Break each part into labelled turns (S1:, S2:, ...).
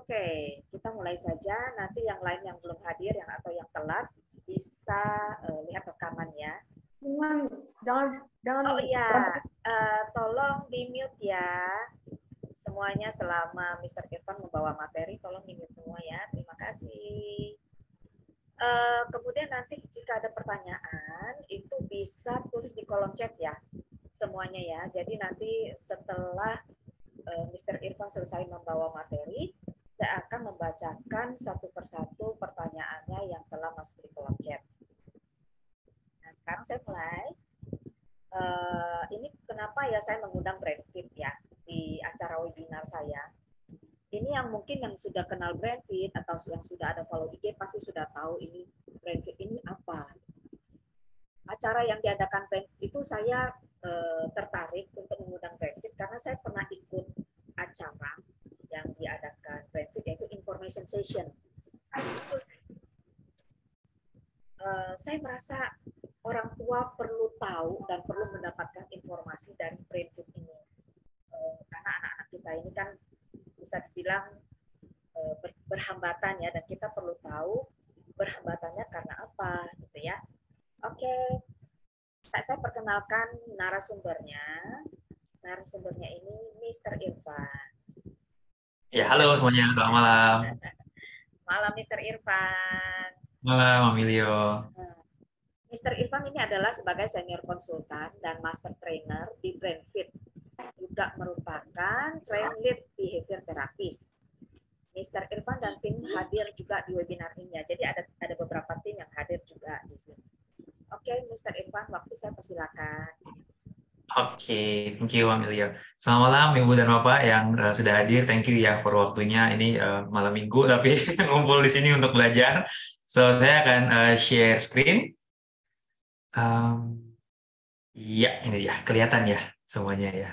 S1: Oke, kita mulai saja. Nanti yang lain yang belum hadir atau yang telat bisa lihat rekamannya.
S2: Jangan jangan
S1: Oh iya, tolong di mute ya. Semuanya selama Mr. Irfan membawa materi, tolong di mute semua ya. Terima kasih. Kemudian nanti jika ada pertanyaan, itu bisa tulis di kolom chat ya. Semuanya ya. Jadi nanti setelah Mr. Irfan selesai membawa materi, saya akan membacakan satu persatu pertanyaannya yang telah masuk di kolom chat. Nah, sekarang saya mulai. Ini kenapa ya saya mengundang Brandfit ya di acara webinar saya. Ini yang mungkin yang sudah kenal Brandfit atau yang sudah ada follow IG pasti sudah tahu ini Brandfit ini apa. Acara yang diadakan Brandfit itu saya tertarik untuk mengundang Brandfit karena saya pernah ikut acara yang diadakan Brandfit yaitu information session. Saya merasa orang tua perlu tahu dan perlu mendapatkan informasi dari Brandfit ini. Karena anak-anak kita ini kan bisa dibilang berhambatan ya, dan kita perlu tahu berhambatannya karena apa gitu ya. Oke, saya perkenalkan narasumbernya. Narasumbernya ini Mr. Irfan.
S3: Ya, halo semuanya, selamat malam.
S1: Malam Mr. Irfan.
S3: Malam, Emilio.
S1: Mr. Irfan ini adalah sebagai senior konsultan dan master trainer di Brandfit. Juga merupakan train lead behavior therapist. Mr. Irfan dan tim hadir juga di webinar ini ya. Jadi ada beberapa tim yang hadir juga di sini. Oke, Mr. Irfan, waktu saya persilakan.
S3: Oke, thank you, Emilio. Selamat malam, Ibu dan Bapak yang sudah hadir. Thank you ya for waktunya. Ini malam minggu, tapi ngumpul di sini untuk belajar. So, saya akan share screen. Ya, ini ya, kelihatan ya semuanya ya.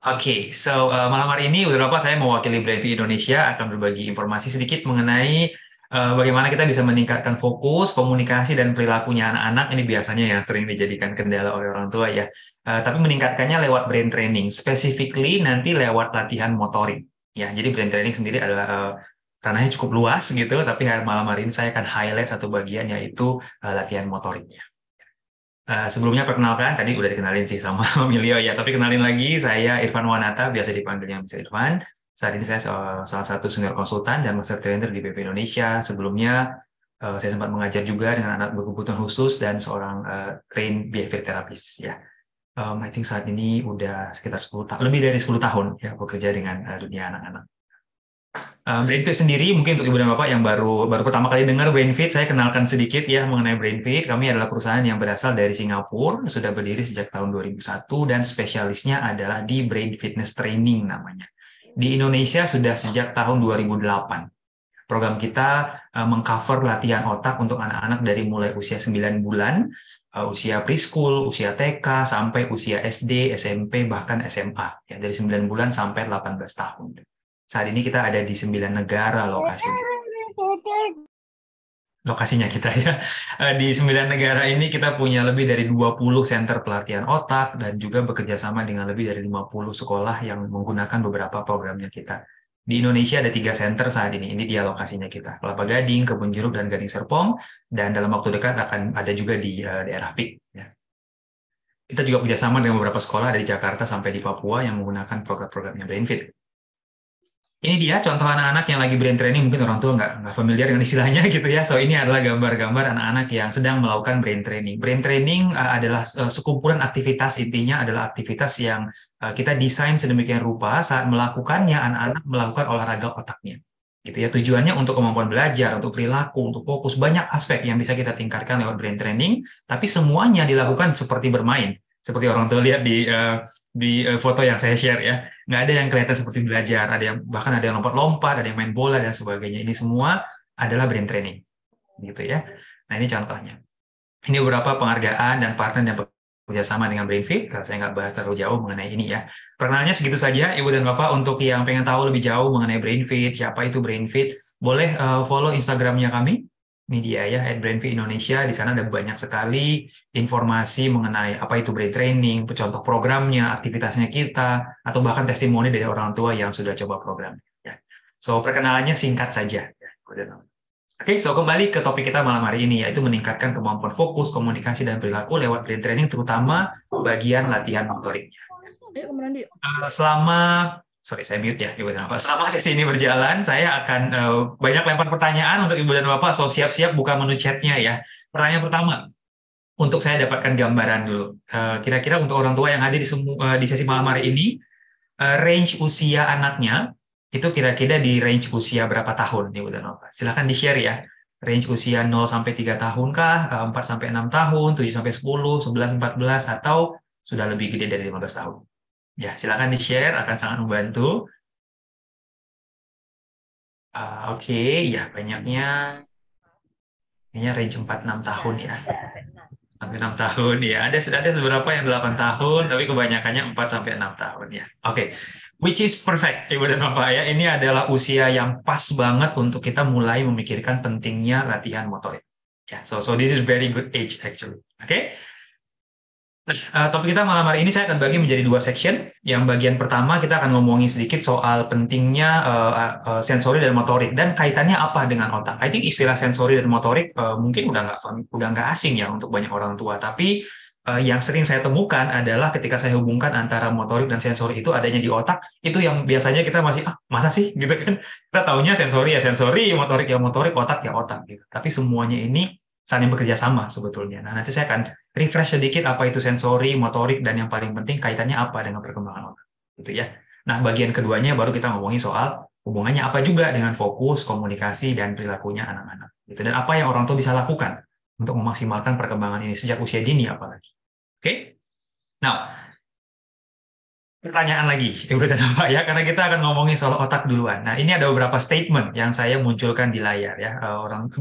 S3: Oke, so malam hari ini beberapa saya mewakili Brandfit Indonesia akan berbagi informasi sedikit mengenai bagaimana kita bisa meningkatkan fokus, komunikasi, dan perilakunya anak-anak. Ini biasanya yang sering dijadikan kendala oleh orang tua ya. Tapi meningkatkannya lewat brain training, specifically nanti lewat latihan motorik. Ya, jadi brain training sendiri adalah ranahnya cukup luas gitu, tapi malam hari ini saya akan highlight satu bagian yaitu latihan motoriknya. Sebelumnya perkenalkan, tadi udah dikenalin sih sama Emilio ya, tapi kenalin lagi, saya Irfan Wanata, biasa dipanggilnya Mr. Irfan. Saat ini saya salah satu senior konsultan dan master trainer di BP Indonesia. Sebelumnya saya sempat mengajar juga dengan anak berkebutuhan khusus dan seorang train behavior therapist ya. I think saat ini udah sekitar 10 tahun, lebih dari 10 tahun ya bekerja dengan dunia anak-anak. Brandfit sendiri, mungkin untuk Ibu dan Bapak yang baru pertama kali dengar Brandfit, saya kenalkan sedikit ya mengenai Brandfit. Kami adalah perusahaan yang berasal dari Singapura, sudah berdiri sejak tahun 2001 dan spesialisnya adalah di Brain Fitness Training namanya. Di Indonesia sudah sejak tahun 2008. Program kita mengcover latihan otak untuk anak-anak dari mulai usia 9 bulan, usia preschool, usia TK, sampai usia SD, SMP, bahkan SMA. Ya, dari 9 bulan sampai 18 tahun. Saat ini kita ada di 9 negara lokasinya kita ya. Di 9 negara ini kita punya lebih dari 20 center pelatihan otak dan juga bekerja sama dengan lebih dari 50 sekolah yang menggunakan beberapa programnya kita. Di Indonesia ada 3 center saat ini dia lokasinya kita. Kelapa Gading, Kebun Jeruk, dan Gading Serpong. Dan dalam waktu dekat akan ada juga di daerah PIK. Ya. Kita juga bekerjasama dengan beberapa sekolah dari Jakarta sampai di Papua yang menggunakan program-programnya Brandfit. Ini dia contoh anak-anak yang lagi brain training, mungkin orang tua nggak familiar dengan istilahnya gitu ya. So ini adalah gambar-gambar anak-anak yang sedang melakukan brain training. Brain training adalah sekumpulan aktivitas, intinya adalah aktivitas yang kita desain sedemikian rupa saat melakukannya anak-anak melakukan olahraga otaknya. Gitu ya, tujuannya untuk kemampuan belajar, untuk perilaku, untuk fokus, banyak aspek yang bisa kita tingkatkan lewat brain training, tapi semuanya dilakukan seperti bermain. Seperti orang tua lihat di foto yang saya share ya, nggak ada yang kelihatan seperti belajar, bahkan ada yang lompat-lompat, ada yang main bola dan sebagainya. Ini semua adalah brain training, gitu ya. Nah ini contohnya. Ini beberapa penghargaan dan partner yang bekerja sama dengan Brandfit. Kalau saya nggak bahas terlalu jauh mengenai ini ya. Perkenalannya segitu saja, Ibu dan Bapak. Untuk yang pengen tahu lebih jauh mengenai Brandfit, siapa itu Brandfit, boleh follow Instagramnya kami media ya, @brainfeed Indonesia. Di sana ada banyak sekali informasi mengenai apa itu brain training, contoh programnya, aktivitasnya kita, atau bahkan testimoni dari orang tua yang sudah coba program. Ya. So perkenalannya singkat saja. Ya. Oke, so kembali ke topik kita malam hari ini, yaitu meningkatkan kemampuan fokus, komunikasi, dan perilaku lewat brain training, terutama bagian latihan motorik. Selama, sorry saya mute ya Ibu dan Bapak. Selama sesi ini berjalan, saya akan banyak lempar pertanyaan untuk Ibu dan Bapak, so siap-siap buka menu chatnya ya. Pertanyaan pertama, untuk saya dapatkan gambaran dulu. Kira-kira untuk orang tua yang hadir di sesi malam hari ini, range usia anaknya, itu kira-kira di range usia berapa tahun, Ibu dan Bapak? Silahkan di-share ya. Range usia 0 sampai 3 tahun kah, 4 sampai 6 tahun, 7 sampai 10, 11, 14, atau sudah lebih gede dari 15 tahun. Ya, silakan di-share, akan sangat membantu. Oke, ya banyaknya range 4-6 tahun ya. Sampai 6 tahun ya. Ada beberapa yang 8 tahun, tapi kebanyakannya 4 sampai 6 tahun ya. Oke. Which is perfect, Ibu dan Bapak ya. Ini adalah usia yang pas banget untuk kita mulai memikirkan pentingnya latihan motorik. Ya, so this is very good age actually. Oke. Topik kita malam hari ini saya akan bagi menjadi 2 section. Yang bagian pertama kita akan ngomongin sedikit soal pentingnya sensori dan motorik dan kaitannya apa dengan otak. I think istilah sensori dan motorik mungkin udah nggak asing ya untuk banyak orang tua. Tapi yang sering saya temukan adalah ketika saya hubungkan antara motorik dan sensori itu adanya di otak, itu yang biasanya kita masih masa sih gitu kan? Kita taunya sensori ya sensori, motorik ya motorik, otak ya otak gitu. Tapi semuanya ini saling bekerja sama sebetulnya. Nah, nanti saya akan refresh sedikit apa itu sensori, motorik, dan yang paling penting kaitannya apa dengan perkembangan otak. Gitu ya. Nah, bagian keduanya baru kita ngomongin soal hubungannya apa juga dengan fokus, komunikasi, dan perilakunya anak-anak. Gitu. Dan apa yang orang tua bisa lakukan untuk memaksimalkan perkembangan ini sejak usia dini apalagi. Oke? Nah, pertanyaan lagi, Ibu dan Bapak ya, karena kita akan ngomongin soal otak duluan. Nah, ini ada beberapa statement yang saya munculkan di layar ya.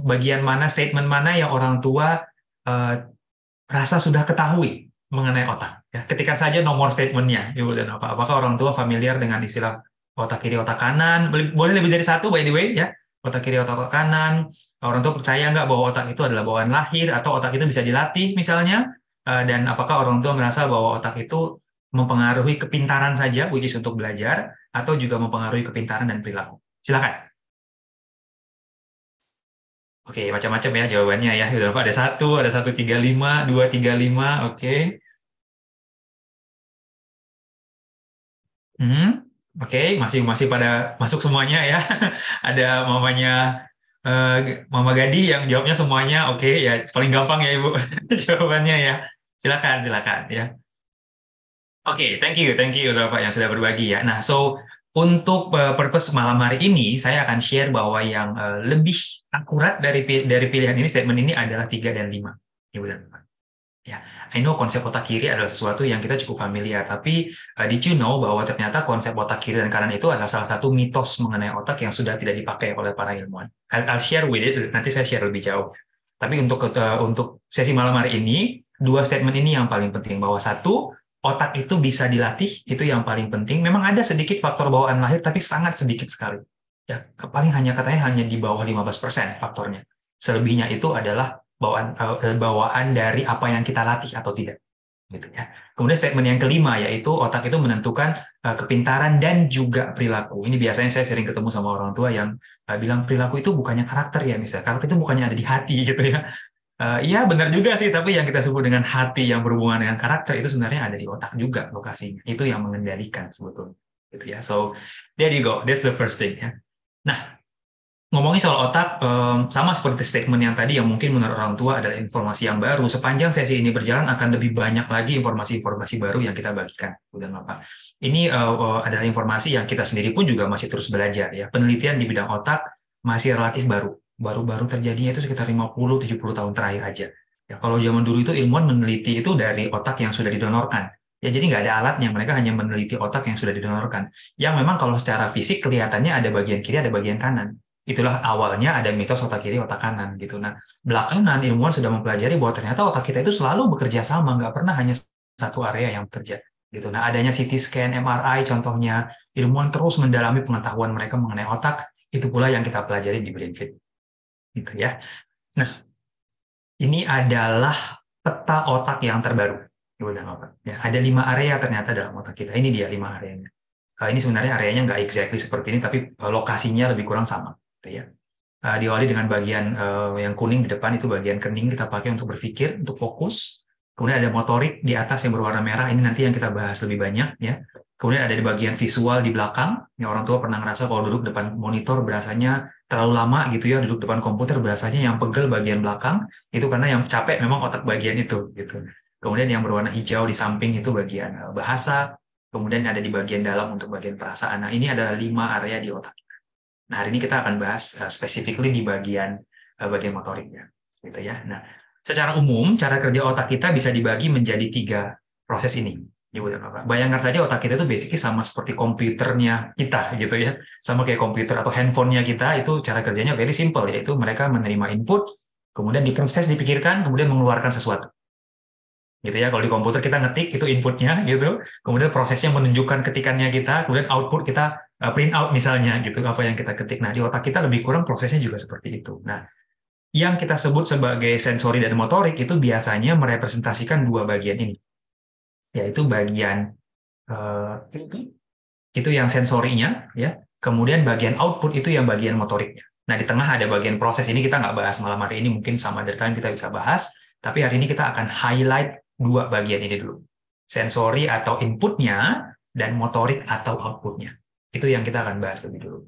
S3: Bagian mana, statement mana yang orang tua rasa sudah ketahui mengenai otak. Ya, ketikkan saja nomor statementnya, Ibu dan Bapak. Apakah orang tua familiar dengan istilah otak kiri, otak kanan? Boleh lebih dari satu, by the way ya. Otak kiri, otak kanan. Orang tua percaya nggak bahwa otak itu adalah bawaan lahir atau otak itu bisa dilatih misalnya? Dan apakah orang tua merasa bahwa otak itu mempengaruhi kepintaran saja, which is untuk belajar, atau juga mempengaruhi kepintaran dan perilaku? Silakan. Oke, macam-macam ya jawabannya ya. Ada 135, 235, oke. Oke, masih pada masuk semuanya ya. Ada Mama Gadi yang jawabnya semuanya, oke ya. Paling gampang ya Ibu jawabannya ya. Silakan ya. Oke, thank you Bapak yang sudah berbagi ya. Nah, so untuk purpose malam hari ini, saya akan share bahwa yang lebih akurat dari pilihan ini, statement ini adalah 3 dan 5. Ibu dan Bapak. Ya, I know konsep otak kiri adalah sesuatu yang kita cukup familiar, tapi did you know bahwa ternyata konsep otak kiri dan kanan itu adalah salah satu mitos mengenai otak yang sudah tidak dipakai oleh para ilmuwan. I'll share with it, nanti saya share lebih jauh. Tapi untuk sesi malam hari ini, 2 statement ini yang paling penting, bahwa 1, otak itu bisa dilatih, itu yang paling penting. Memang ada sedikit faktor bawaan lahir, tapi sangat sedikit sekali. Ya, paling katanya hanya di bawah 15% faktornya. Selebihnya itu adalah bawaan dari apa yang kita latih atau tidak. Gitu ya. Kemudian statement yang kelima, yaitu otak itu menentukan kepintaran dan juga perilaku. Ini biasanya saya sering ketemu sama orang tua yang bilang perilaku itu bukannya karakter ya, misalnya. Karakter itu bukannya ada di hati gitu ya. Iya benar juga sih, tapi yang kita sebut dengan hati yang berhubungan dengan karakter itu sebenarnya ada di otak juga lokasinya. Itu yang mengendalikan sebetulnya. Gitu ya. So there you go, that's the first thing ya. Nah, ngomongin soal otak, sama seperti statement yang tadi yang mungkin menurut orang tua adalah informasi yang baru. Sepanjang sesi ini berjalan akan lebih banyak lagi informasi-informasi baru yang kita bagikan. Dan Bapak. Ini adalah informasi yang kita sendiri pun juga masih terus belajar ya. Penelitian di bidang otak masih relatif baru. Baru-baru terjadinya itu sekitar 50-70 tahun terakhir aja. Ya, kalau zaman dulu itu ilmuwan meneliti itu dari otak yang sudah didonorkan. Ya, jadi nggak ada alatnya, mereka hanya meneliti otak yang sudah didonorkan. Yang memang kalau secara fisik kelihatannya ada bagian kiri, ada bagian kanan. Itulah awalnya ada mitos otak kiri, otak kanan gitu. Nah, belakangan ilmuwan sudah mempelajari bahwa ternyata otak kita itu selalu bekerja sama, nggak pernah hanya satu area yang bekerja. Gitu. Nah, adanya CT scan, MRI contohnya, ilmuwan terus mendalami pengetahuan mereka mengenai otak, itu pula yang kita pelajari di BrainFeed. Gitu ya. Nah, ini adalah peta otak yang terbaru. Ibu dan Bapak. Ya, ada 5 area ternyata dalam otak kita. Ini dia 5 areanya. Ini sebenarnya areanya nggak exactly seperti ini, tapi lokasinya lebih kurang sama. Gitu ya. Diawali dengan bagian yang kuning di depan, itu bagian kening kita pakai untuk berpikir, untuk fokus. Kemudian ada motorik di atas yang berwarna merah, ini nanti yang kita bahas lebih banyak. Ya. Kemudian ada di bagian visual di belakang, yang orang tua pernah ngerasa kalau duduk depan monitor berasanya terlalu lama gitu ya, duduk depan komputer berasanya yang pegel bagian belakang, itu karena yang capek memang otak bagian itu. Gitu. Kemudian yang berwarna hijau di samping itu bagian bahasa, kemudian ada di bagian dalam untuk bagian perasaan. Nah, ini adalah 5 area di otak. Nah, hari ini kita akan bahas specifically di bagian motoriknya, gitu ya. Nah, secara umum cara kerja otak kita bisa dibagi menjadi 3 proses ini. Ibu dan Bapak. Bayangkan saja otak kita itu basically sama seperti komputernya kita, gitu ya. Sama kayak komputer atau handphonenya kita, itu cara kerjanya very simple, yaitu mereka menerima input, kemudian diproses, dipikirkan, kemudian mengeluarkan sesuatu. Gitu ya, kalau di komputer kita ngetik itu inputnya gitu, kemudian prosesnya menunjukkan ketikannya kita, kemudian output kita print out misalnya gitu apa yang kita ketik. Nah, di otak kita lebih kurang prosesnya juga seperti itu. Nah, yang kita sebut sebagai sensori dan motorik itu biasanya merepresentasikan 2 bagian ini, yaitu bagian itu yang sensorinya ya, kemudian bagian output itu yang bagian motoriknya. Nah, di tengah ada bagian proses, ini kita nggak bahas malam hari ini, mungkin sama dari kalian kita bisa bahas, tapi hari ini kita akan highlight 2 bagian ini dulu. Sensori atau inputnya dan motorik atau outputnya. Itu yang kita akan bahas lebih dulu.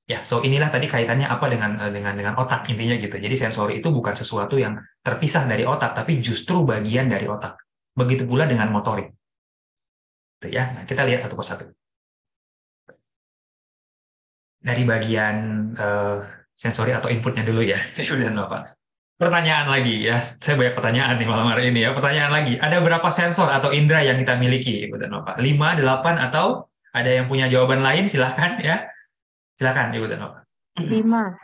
S3: Ya, so inilah tadi kaitannya apa dengan otak intinya gitu. Jadi sensori itu bukan sesuatu yang terpisah dari otak, tapi justru bagian dari otak. Begitu pula dengan motorik. Gitu ya. Nah, kita lihat satu persatu. Dari bagian sensori atau inputnya dulu ya. Kemudian Bapak. Pertanyaan lagi ya, saya banyak pertanyaan nih malam hari ini ya. Pertanyaan lagi, ada berapa sensor atau indera yang kita miliki, Ibu dan Bapak? 5, 8, atau ada yang punya jawaban lain? Silahkan ya. Silahkan, Ibu dan Bapak.
S2: 5.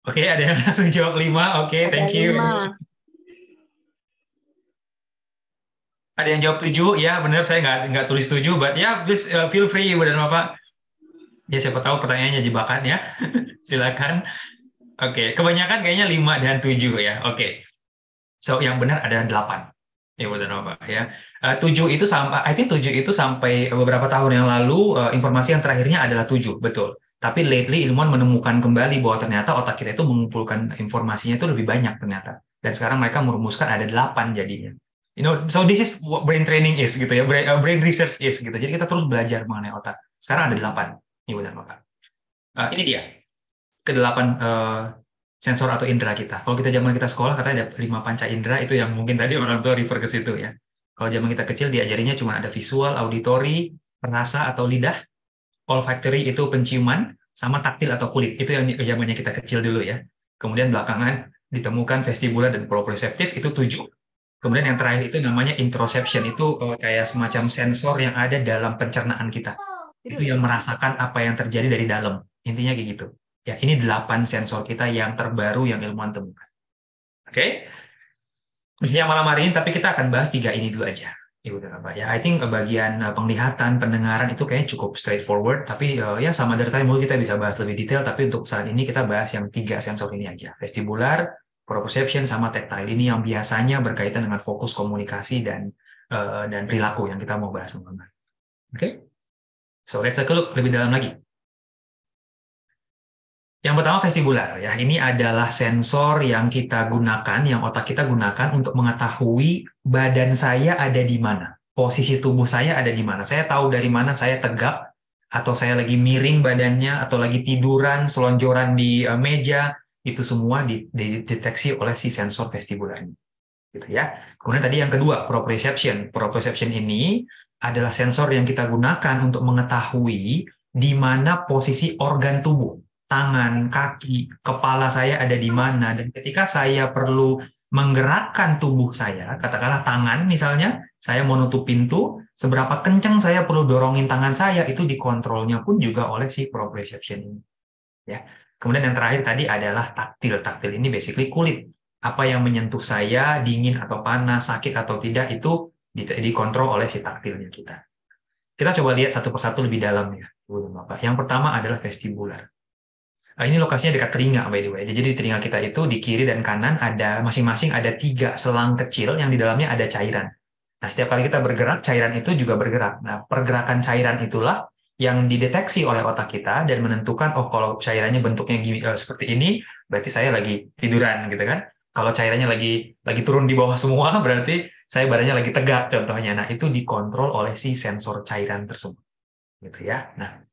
S3: Oke, ada yang langsung jawab 5. Oke,
S2: Ada
S3: thank you.
S2: 5.
S3: Ada yang jawab 7, ya benar, saya nggak tulis 7, but ya please feel free, Ibu dan Bapak. Ya siapa tahu pertanyaannya jebakan ya. Silakan. Oke, kebanyakan kayaknya 5 dan 7 ya. Oke. So, yang benar ada 8. Ya, benar Bapak ya. 7 itu sampai I think 7 itu sampai beberapa tahun yang lalu informasi yang terakhirnya adalah 7, betul. Tapi lately ilmuwan menemukan kembali bahwa ternyata otak kita itu mengumpulkan informasinya itu lebih banyak ternyata. Dan sekarang mereka merumuskan ada 8 jadinya. You know, so this is what brain training is gitu ya. Brain research is gitu. Jadi kita terus belajar mengenai otak. Sekarang ada 8. Ibu dan Bapak. Ini dia. Ke-8 sensor atau indera kita. Kalau kita zaman kita sekolah katanya ada 5 panca indera, itu yang mungkin tadi orang tua refer ke situ ya. Kalau zaman kita kecil diajarinya cuma ada visual, auditory, perasa atau lidah, olfactory itu penciuman, sama taktil atau kulit. Itu yang zamannya kita kecil dulu ya. Kemudian belakangan ditemukan vestibular dan proprioceptif, itu 7. Kemudian yang terakhir itu namanya interoception, itu kayak semacam sensor yang ada dalam pencernaan kita. Itu yang merasakan apa yang terjadi dari dalam. Intinya kayak gitu. Ya, ini 8 sensor kita yang terbaru yang ilmuwan temukan. Oke? Yang malam hari ini, tapi kita akan bahas 3 ini dulu aja. Ibu dan Bapak. Ya, I think bagian penglihatan, pendengaran itu kayaknya cukup straightforward, tapi ya sama dari tadi mungkin kita bisa bahas lebih detail, tapi untuk saat ini kita bahas yang 3 sensor ini aja. Vestibular, proprioception, sama tactile. Ini yang biasanya berkaitan dengan fokus komunikasi dan perilaku yang kita mau bahas teman-teman. Oke? So, let's take a look lebih dalam lagi. Yang pertama vestibular ya, ini adalah sensor yang kita gunakan, yang otak kita gunakan untuk mengetahui badan saya ada di mana, posisi tubuh saya ada di mana. Saya tahu dari mana saya tegak, atau saya lagi miring badannya, atau lagi tiduran, selonjoran di meja, itu semua dideteksi oleh si sensor vestibular ini. Gitu ya. Kemudian tadi yang kedua, proprioception. Proprioception ini adalah sensor yang kita gunakan untuk mengetahui di mana posisi organ tubuh. Tangan, kaki, kepala saya ada di mana, dan ketika saya perlu menggerakkan tubuh saya, katakanlah tangan misalnya, saya mau nutup pintu, seberapa kencang saya perlu dorongin tangan saya, itu dikontrolnya pun juga oleh si proprioception ini. Ya. Kemudian yang terakhir tadi adalah taktil. Taktil ini basically kulit. Apa yang menyentuh saya, dingin atau panas, sakit atau tidak, itu dikontrol oleh si taktilnya kita. Kita coba lihat satu persatu lebih dalam ya, Ibu dan Bapak. Yang pertama adalah vestibular. Ini lokasinya dekat telinga, by the way. Jadi di telinga kita itu di kiri dan kanan ada masing-masing ada 3 selang kecil yang di dalamnya ada cairan. Nah, setiap kali kita bergerak, cairan itu juga bergerak. Nah, pergerakan cairan itulah yang dideteksi oleh otak kita dan menentukan, oh kalau cairannya bentuknya seperti ini, berarti saya lagi tiduran, gitu kan? Kalau cairannya lagi turun di bawah semua, berarti saya badannya lagi tegak, contohnya. Nah, itu dikontrol oleh si sensor cairan tersebut, gitu ya. Nah,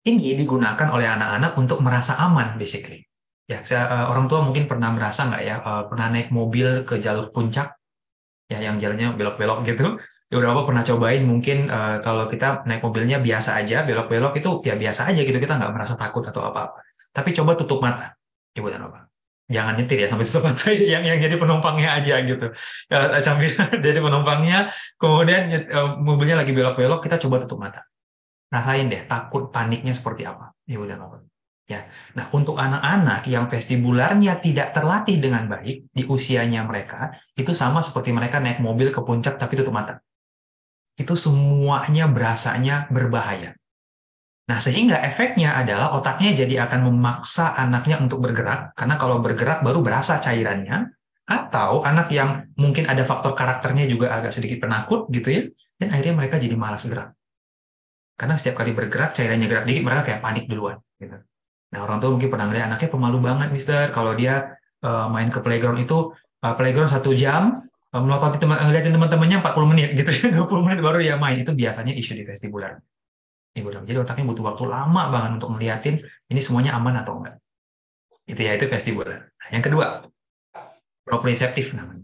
S3: ini digunakan oleh anak-anak untuk merasa aman, basically. Ya, orang tua mungkin pernah merasa nggak ya, pernah naik mobil ke jalur puncak, ya yang jalannya belok-belok gitu. Ya udah apa pernah cobain mungkin kalau kita naik mobilnya biasa aja, belok-belok itu ya biasa aja gitu, kita nggak merasa takut atau apa-apa. Tapi coba tutup mata, ibu dan bapak. Jangan nyetir ya sampai tutup mata, yang jadi penumpangnya aja gitu. Sambil jadi penumpangnya, kemudian mobilnya lagi belok-belok, kita coba tutup mata. Rasain deh takut paniknya seperti apa, ibu dan bapak. Ya. Nah, untuk anak-anak yang vestibularnya tidak terlatih dengan baik di usianya mereka, itu sama seperti mereka naik mobil ke puncak tapi tutup mata. Itu semuanya berasanya berbahaya. Nah, sehingga efeknya adalah otaknya jadi akan memaksa anaknya untuk bergerak, karena kalau bergerak baru berasa cairannya, atau anak yang mungkin ada faktor karakternya juga agak sedikit penakut gitu ya, dan akhirnya mereka jadi malas gerak. Karena setiap kali bergerak, cairannya gerak dikit, mereka kayak panik duluan. Gitu. Nah, orang tua mungkin pernah ngeliat anaknya pemalu banget, Mister. Kalau dia main ke playground itu, playground 1 jam, melototi ngeliatin teman-temannya 40 menit gitu ya, 20 menit baru dia main. Itu biasanya isu di vestibular. Jadi otaknya butuh waktu lama banget untuk ngeliatin ini semuanya aman atau enggak. Itu ya, itu vestibular. Nah, yang kedua, proprioceptif namanya.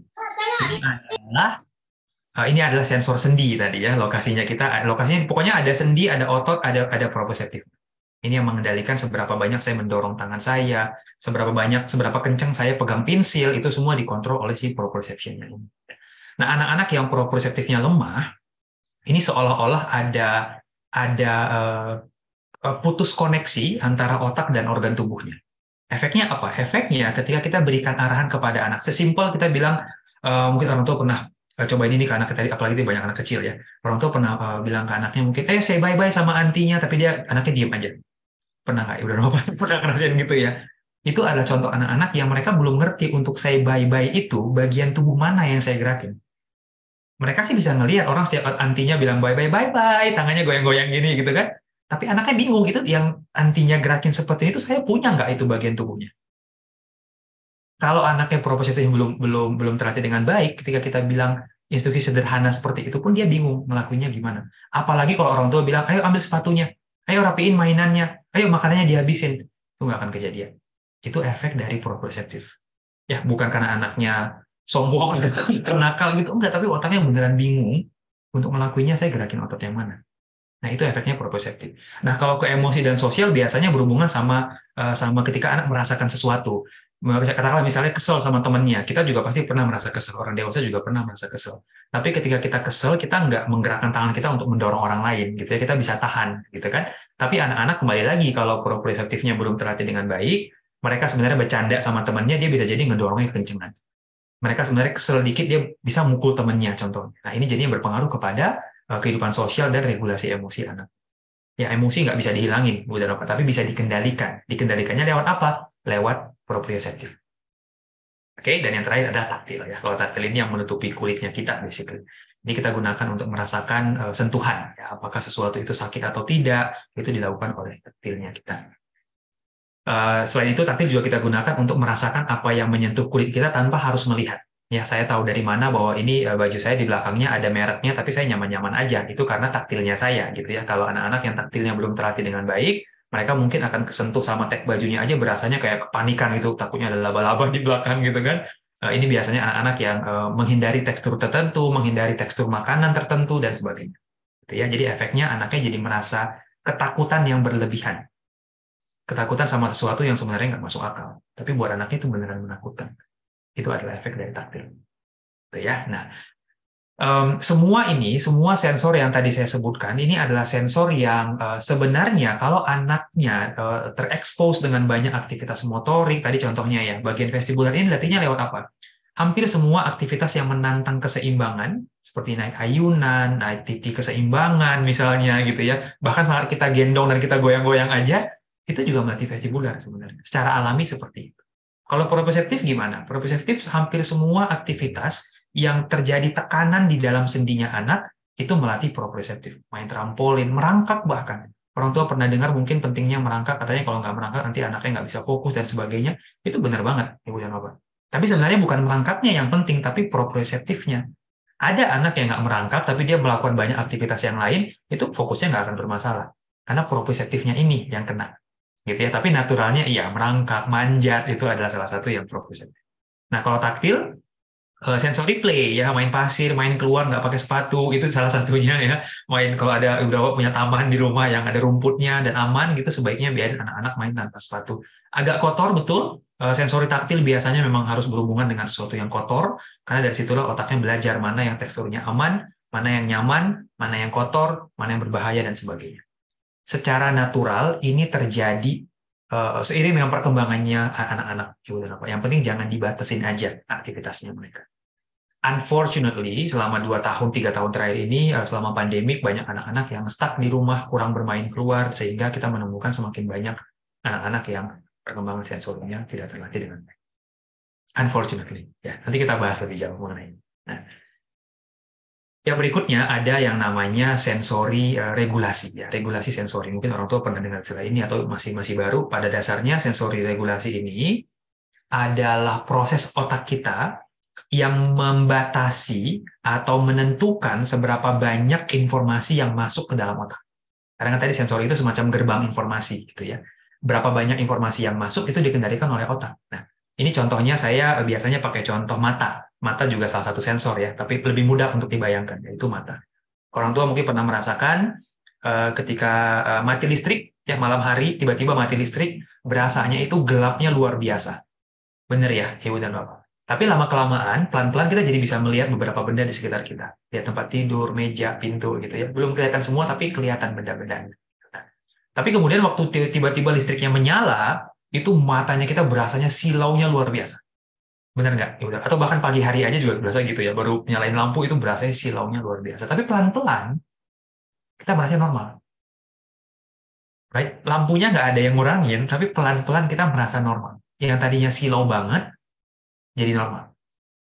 S3: Ini adalah sensor sendi tadi ya, lokasinya pokoknya ada sendi, ada otot, ada proprioceptif. Ini yang mengendalikan seberapa banyak saya mendorong tangan saya, seberapa kencang saya pegang pensil, itu semua dikontrol oleh si proprioception-nya. Nah, anak-anak yang proprioceptifnya lemah, ini seolah-olah ada putus koneksi antara otak dan organ tubuhnya. Efeknya apa? Efeknya ketika kita berikan arahan kepada anak, sesimpel kita bilang, mungkin orang tua pernah cobain ini ke anak tadi, apalagi banyak anak kecil ya. Orang tua pernah bilang ke anaknya mungkin, say bye-bye sama antinya, tapi anaknya diem aja. Pernah nggak? Udah pernah ngerasain gitu ya? Itu adalah contoh anak-anak yang mereka belum ngerti untuk say bye-bye itu bagian tubuh mana yang saya gerakin. Mereka sih bisa ngelihat orang setiap antinya bilang bye-bye, bye-bye, tangannya goyang-goyang gini gitu kan. Tapi anaknya bingung gitu, yang antinya gerakin seperti itu, saya punya nggak itu bagian tubuhnya? Kalau anaknya propositif belum terlatih dengan baik, ketika kita bilang instruksi sederhana seperti itu pun dia bingung ngelakuinnya gimana. Apalagi kalau orang tua bilang, ayo ambil sepatunya, ayo rapiin mainannya, ayo makanannya dihabisin. Itu nggak akan kejadian. Itu efek dari proprioceptif. Ya, bukan karena anaknya sombong, ternakal gitu, enggak, tapi otaknya beneran bingung untuk ngelakuinnya, saya gerakin otot yang mana. Nah, itu efeknya proprioceptif. Nah, kalau ke emosi dan sosial biasanya berhubungan sama ketika anak merasakan sesuatu. Katakanlah misalnya kesel sama temannya, kita juga pasti pernah merasa kesel, orang dewasa juga pernah merasa kesel. Tapi ketika kita kesel, kita nggak menggerakkan tangan kita untuk mendorong orang lain, gitu ya, kita bisa tahan, gitu kan. Tapi anak-anak kembali lagi, kalau proprioceptifnya belum terlatih dengan baik, mereka sebenarnya bercanda sama temannya, dia bisa jadi ngedorongnya kekencengan. Mereka sebenarnya kesel dikit, dia bisa mukul temannya, contohnya. Nah, ini jadinya berpengaruh kepada kehidupan sosial dan regulasi emosi anak. Ya, emosi nggak bisa dihilangin, tapi bisa dikendalikan. Dikendalikannya lewat apa? Lewat proprioceptif. Oke, dan yang terakhir adalah taktil ya. Kalau taktil ini yang menutupi kulitnya kita, basically. Ini kita gunakan untuk merasakan sentuhan. Ya, apakah sesuatu itu sakit atau tidak, itu dilakukan oleh taktilnya kita. Selain itu, taktil juga kita gunakan untuk merasakan apa yang menyentuh kulit kita tanpa harus melihat. Ya, saya tahu dari mana bahwa ini baju saya di belakangnya ada mereknya, tapi saya nyaman-nyaman aja. Itu karena taktilnya saya, gitu ya. Kalau anak-anak yang taktilnya belum terlatih dengan baik, mereka mungkin akan kesentuh sama tag bajunya aja, berasanya kayak kepanikan gitu, takutnya ada laba-laba di belakang gitu kan. Ini biasanya anak-anak yang menghindari tekstur tertentu, menghindari tekstur makanan tertentu, dan sebagainya. Gitu ya. Jadi efeknya anaknya jadi merasa ketakutan yang berlebihan. Ketakutan sama sesuatu yang sebenarnya nggak masuk akal. Tapi buat anaknya itu beneran menakutkan. Itu adalah efek dari taktil. Gitu ya. Nah, semua sensor yang tadi saya sebutkan, ini adalah sensor yang sebenarnya kalau anaknya terekspos dengan banyak aktivitas motorik, tadi contohnya ya, bagian vestibular ini latihnya lewat apa? Hampir semua aktivitas yang menantang keseimbangan, seperti naik ayunan, naik titi keseimbangan misalnya gitu ya, bahkan saat kita gendong dan kita goyang-goyang aja, itu juga melatih vestibular sebenarnya. Secara alami seperti itu. Kalau proprioseptif gimana? Proprioseptif hampir semua aktivitas yang terjadi tekanan di dalam sendinya anak itu melatih proprioseptif. Main trampolin, merangkak bahkan. Orang tua pernah dengar mungkin pentingnya merangkak, katanya kalau nggak merangkak nanti anaknya nggak bisa fokus dan sebagainya. Itu benar banget, Ibu dan Bapak. Tapi sebenarnya bukan merangkaknya yang penting, tapi proprioseptifnya. Ada anak yang nggak merangkak, tapi dia melakukan banyak aktivitas yang lain, itu fokusnya nggak akan bermasalah. Karena proprioseptifnya ini yang kena. Gitu ya. Tapi naturalnya iya, merangkak, manjat, itu adalah salah satu yang proprioseptif. Nah, kalau taktil, sensory play ya, main pasir, main keluar nggak pakai sepatu, itu salah satunya ya. Main kalau ada beberapa punya taman di rumah yang ada rumputnya dan aman gitu, sebaiknya biarin anak-anak main tanpa sepatu. Agak kotor betul, sensori taktil biasanya memang harus berhubungan dengan sesuatu yang kotor, karena dari situlah otaknya belajar mana yang teksturnya aman, mana yang nyaman, mana yang kotor, mana yang berbahaya dan sebagainya. Secara natural ini terjadi seiring dengan perkembangannya anak-anak. Yang penting jangan dibatasin aja aktivitasnya mereka. Unfortunately, selama 2 tahun, 3 tahun terakhir ini, selama pandemik, banyak anak-anak yang stuck di rumah, kurang bermain keluar, sehingga kita menemukan semakin banyak anak-anak yang perkembangan sensorinya tidak terlatih dengan baik. Unfortunately. Ya, nanti kita bahas lebih jauh mengenai ini. Nah, yang berikutnya ada yang namanya sensori regulasi, ya, regulasi sensori. Mungkin orang tua pernah dengar istilah ini atau masih baru. Pada dasarnya sensori regulasi ini adalah proses otak kita yang membatasi atau menentukan seberapa banyak informasi yang masuk ke dalam otak. Karena tadi sensori itu semacam gerbang informasi, gitu ya. Berapa banyak informasi yang masuk itu dikendalikan oleh otak. Nah, ini contohnya saya biasanya pakai contoh mata. Mata juga salah satu sensor ya, tapi lebih mudah untuk dibayangkan, yaitu mata. Orang tua mungkin pernah merasakan ketika mati listrik, ya malam hari tiba-tiba mati listrik, berasanya itu gelapnya luar biasa. Bener ya, Ibu dan Bapak? Tapi lama-kelamaan, pelan-pelan kita jadi bisa melihat beberapa benda di sekitar kita. Lihat tempat tidur, meja, pintu, gitu ya. Belum kelihatan semua, tapi kelihatan benda-benda. Nah, tapi kemudian waktu tiba-tiba listriknya menyala, itu matanya kita berasanya silaunya luar biasa. Bener nggak? Atau bahkan pagi hari aja juga berasa gitu ya. Baru nyalain lampu itu berasanya silaunya luar biasa. Tapi pelan-pelan, kita merasa normal. Right? Lampunya nggak ada yang ngurangin, tapi pelan-pelan kita merasa normal. Yang tadinya silau banget, jadi normal.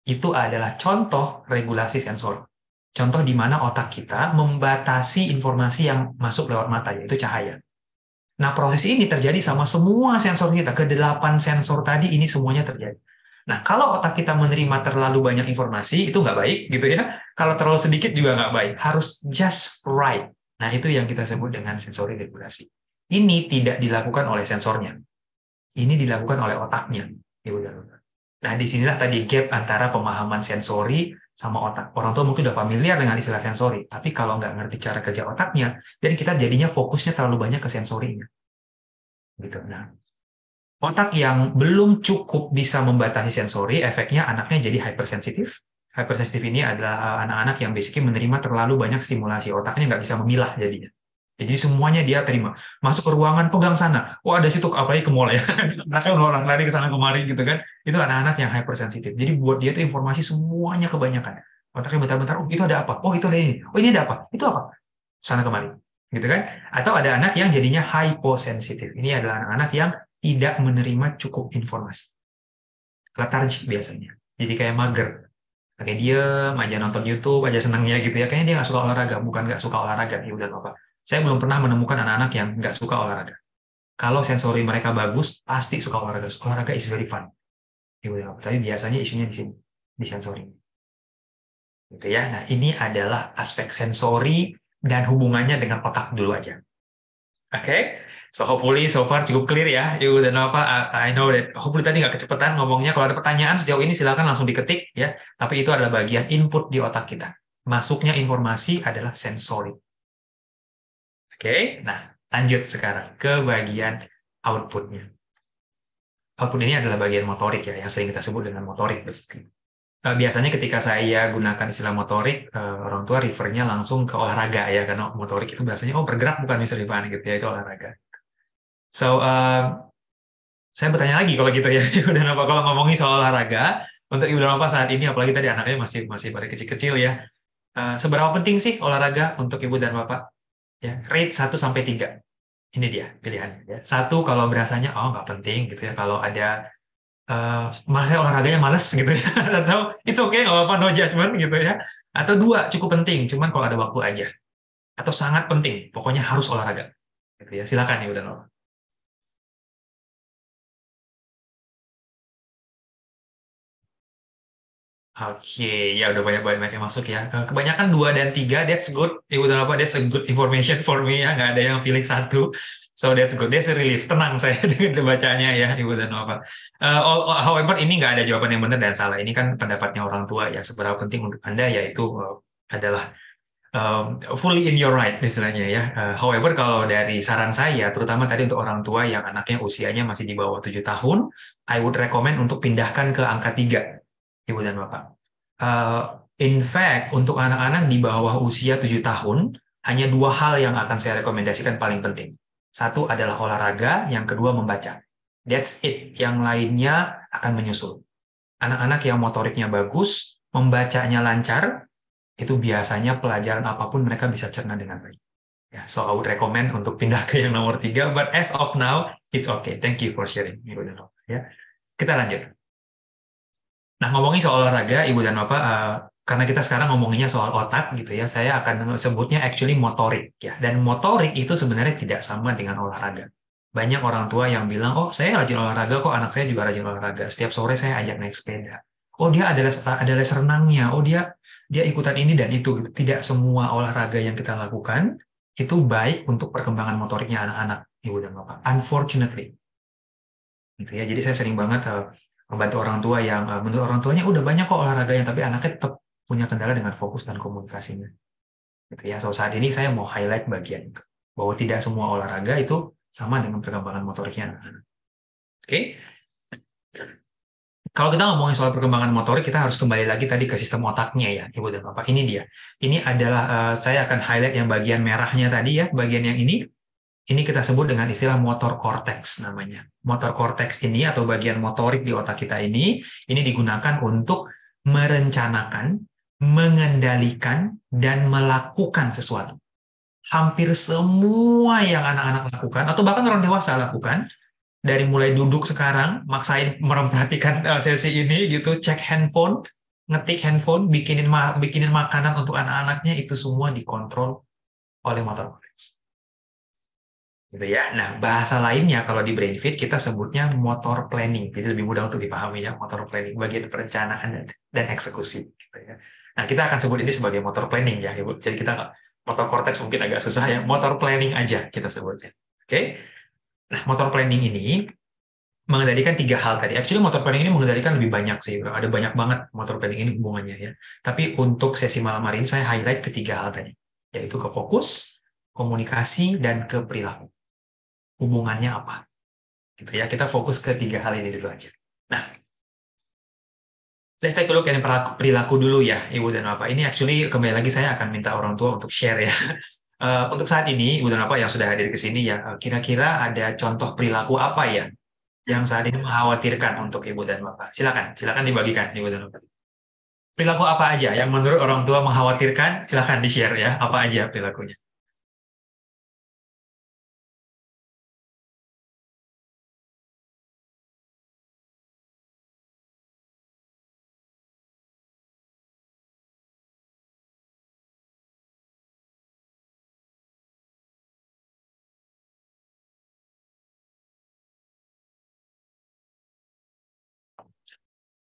S3: Itu adalah contoh regulasi sensor. Contoh di mana otak kita membatasi informasi yang masuk lewat mata, yaitu cahaya. Nah, proses ini terjadi sama semua sensor kita. Ke-8 sensor tadi ini semuanya terjadi. Nah, kalau otak kita menerima terlalu banyak informasi, itu nggak baik, gitu ya. Kalau terlalu sedikit juga nggak baik. Harus just right. Nah, itu yang kita sebut dengan sensori regulasi. Ini tidak dilakukan oleh sensornya. Ini dilakukan oleh otaknya. Nah, disinilah tadi gap antara pemahaman sensori sama otak. Orang tua mungkin udah familiar dengan istilah sensori, tapi kalau nggak ngerti cara kerja otaknya, dan kita jadinya fokusnya terlalu banyak ke sensorinya. Gitu. Nah, otak yang belum cukup bisa membatasi sensori, efeknya anaknya jadi hypersensitif. Hypersensitif ini adalah anak-anak yang basically menerima terlalu banyak stimulasi. Otaknya nggak bisa memilah jadinya. Jadi semuanya dia terima. Masuk ke ruangan, pegang sana. Oh, ada situ, apalagi ke mall ya. Mereka orang lari ke sana kemari gitu kan. Itu anak-anak yang hypersensitif. Jadi buat dia itu informasi semuanya kebanyakan. Otaknya bentar-bentar, oh itu ada apa? Oh itu ada ini. Oh ini ada apa? Itu apa? Sana kemari. Gitu kan? Atau ada anak yang jadinya hyposensitif. Ini adalah anak-anak yang tidak menerima cukup informasi. Letargi biasanya. Jadi kayak mager. Kayak diem aja nonton YouTube aja senangnya gitu ya. Kayaknya dia nggak suka olahraga. Bukan nggak suka olahraga. Ya udah apa. Saya belum pernah menemukan anak-anak yang nggak suka olahraga. Kalau sensori mereka bagus, pasti suka olahraga. Olahraga is very fun. Tapi biasanya isunya di sini, di sensori. Gitu ya. Nah, ini adalah aspek sensori dan hubungannya dengan otak dulu aja. Oke? So hopefully so far cukup clear ya. Ibu dan Nova, I know that hopefully tadi nggak kecepatan ngomongnya. Kalau ada pertanyaan sejauh ini silakan langsung diketik ya. Tapi itu adalah bagian input di otak kita. Masuknya informasi adalah sensori. Oke, nah lanjut sekarang ke bagian output-nya. Output ini adalah bagian motorik ya, yang sering kita sebut dengan motorik. Biasanya ketika saya gunakan istilah motorik, orang tua refer-nya langsung ke olahraga ya, karena motorik itu biasanya bergerak bukan Mr. Ivan gitu ya, itu olahraga. So, saya bertanya lagi kalau gitu ya, Ibu dan Bapak, kalau ngomongin soal olahraga, untuk Ibu dan Bapak saat ini, apalagi tadi anaknya masih pada kecil-kecil ya, seberapa penting sih olahraga untuk Ibu dan Bapak? Ya, rate 1 sampai 3. Ini dia pilihannya. Ya. Satu, kalau berasanya oh nggak penting gitu ya. Kalau ada masa olahraganya males gitu ya. Atau it's okay, nggak apa-apa, no judgment gitu ya. Atau dua, cukup penting, cuman kalau ada waktu aja. Atau sangat penting, pokoknya harus olahraga. Gitu ya. Silakan ya udah. Oke, ya udah banyak yang masuk ya. Kebanyakan 2 dan 3, that's good. Ibu dan Bapak, that's a good information for me ya. Nggak ada yang pilih satu. So that's good, that's a relief. Tenang saya dengan bacanya ya, Ibu dan Bapak. However, ini nggak ada jawaban yang benar dan salah. Ini kan pendapatnya orang tua ya. Seberapa penting untuk Anda, yaitu adalah fully in your right istilahnya ya. However, kalau dari saran saya, terutama tadi untuk orang tua yang anaknya usianya masih di bawah 7 tahun, I would recommend untuk pindahkan ke angka 3. Ibu dan Bapak. In fact, untuk anak-anak di bawah usia 7 tahun, hanya 2 hal yang akan saya rekomendasikan paling penting. Satu adalah olahraga, yang kedua membaca. That's it. Yang lainnya akan menyusul. Anak-anak yang motoriknya bagus, membacanya lancar, itu biasanya pelajaran apapun mereka bisa cerna dengan baik. Ya, so I would recommend untuk pindah ke yang nomor 3, but as of now, it's okay. Thank you for sharing, Ibu dan Bapak. Ya. Kita lanjut. Nah, ngomongin soal olahraga, Ibu dan Bapak, karena kita sekarang ngomonginnya soal otak gitu ya, saya akan sebutnya actually motorik ya. Dan motorik itu sebenarnya tidak sama dengan olahraga. Banyak orang tua yang bilang, oh saya rajin olahraga kok, anak saya juga rajin olahraga. Setiap sore saya ajak naik sepeda. Oh dia ada les renangnya, oh dia ikutan ini dan itu. Tidak semua olahraga yang kita lakukan itu baik untuk perkembangan motoriknya anak-anak, Ibu dan Bapak. Unfortunately. Gitu ya. Jadi saya sering banget membantu orang tua yang menurut orang tuanya udah banyak kok olahraganya, tapi anaknya tetap punya kendala dengan fokus dan komunikasinya. Gitu ya. So saat ini saya mau highlight bagian itu, bahwa tidak semua olahraga itu sama dengan perkembangan motoriknya anak-anak. Oke. Kalau kita ngomongin soal perkembangan motorik, kita harus kembali lagi tadi ke sistem otaknya ya, Ibu dan Bapak. Ini dia. Ini adalah saya akan highlight yang bagian merahnya tadi ya, bagian yang ini. Ini kita sebut dengan istilah motor cortex namanya. Motor cortex ini atau bagian motorik di otak kita ini digunakan untuk merencanakan, mengendalikan, dan melakukan sesuatu. Hampir semua yang anak-anak lakukan, atau bahkan orang dewasa lakukan, dari mulai duduk sekarang, maksain memperhatikan sesi ini, gitu, cek handphone, ngetik handphone, bikinin makanan untuk anak-anaknya, itu semua dikontrol oleh motor cortex. Gitu ya. Nah, bahasa lainnya kalau di BrainFit kita sebutnya motor planning. Jadi lebih mudah untuk dipahami ya, motor planning, bagian perencanaan dan eksekusi. Gitu ya. Nah, kita akan sebut ini sebagai motor planning ya, Ibu. Jadi kita nggak, motor cortex mungkin agak susah ya, motor planning aja kita sebutnya. Oke? Nah, motor planning ini mengendalikan 3 hal tadi. Actually, motor planning ini mengendalikan lebih banyak sih. Ada banyak banget motor planning ini hubungannya ya. Tapi untuk sesi malam hari ini saya highlight ke 3 hal tadi, yaitu ke fokus, komunikasi, dan ke perilaku. Hubungannya apa? Gitu ya, kita fokus ke 3 hal ini dulu aja. Nah, let's take a look at perilaku dulu ya, Ibu dan Bapak. Ini actually kembali lagi saya akan minta orang tua untuk share ya. Untuk saat ini, Ibu dan Bapak yang sudah hadir ke sini ya, kira-kira ada contoh perilaku apa ya yang saat ini mengkhawatirkan untuk Ibu dan Bapak? Silakan dibagikan, Ibu dan Bapak. Perilaku apa aja yang menurut orang tua mengkhawatirkan? Silakan di-share ya, apa aja perilakunya.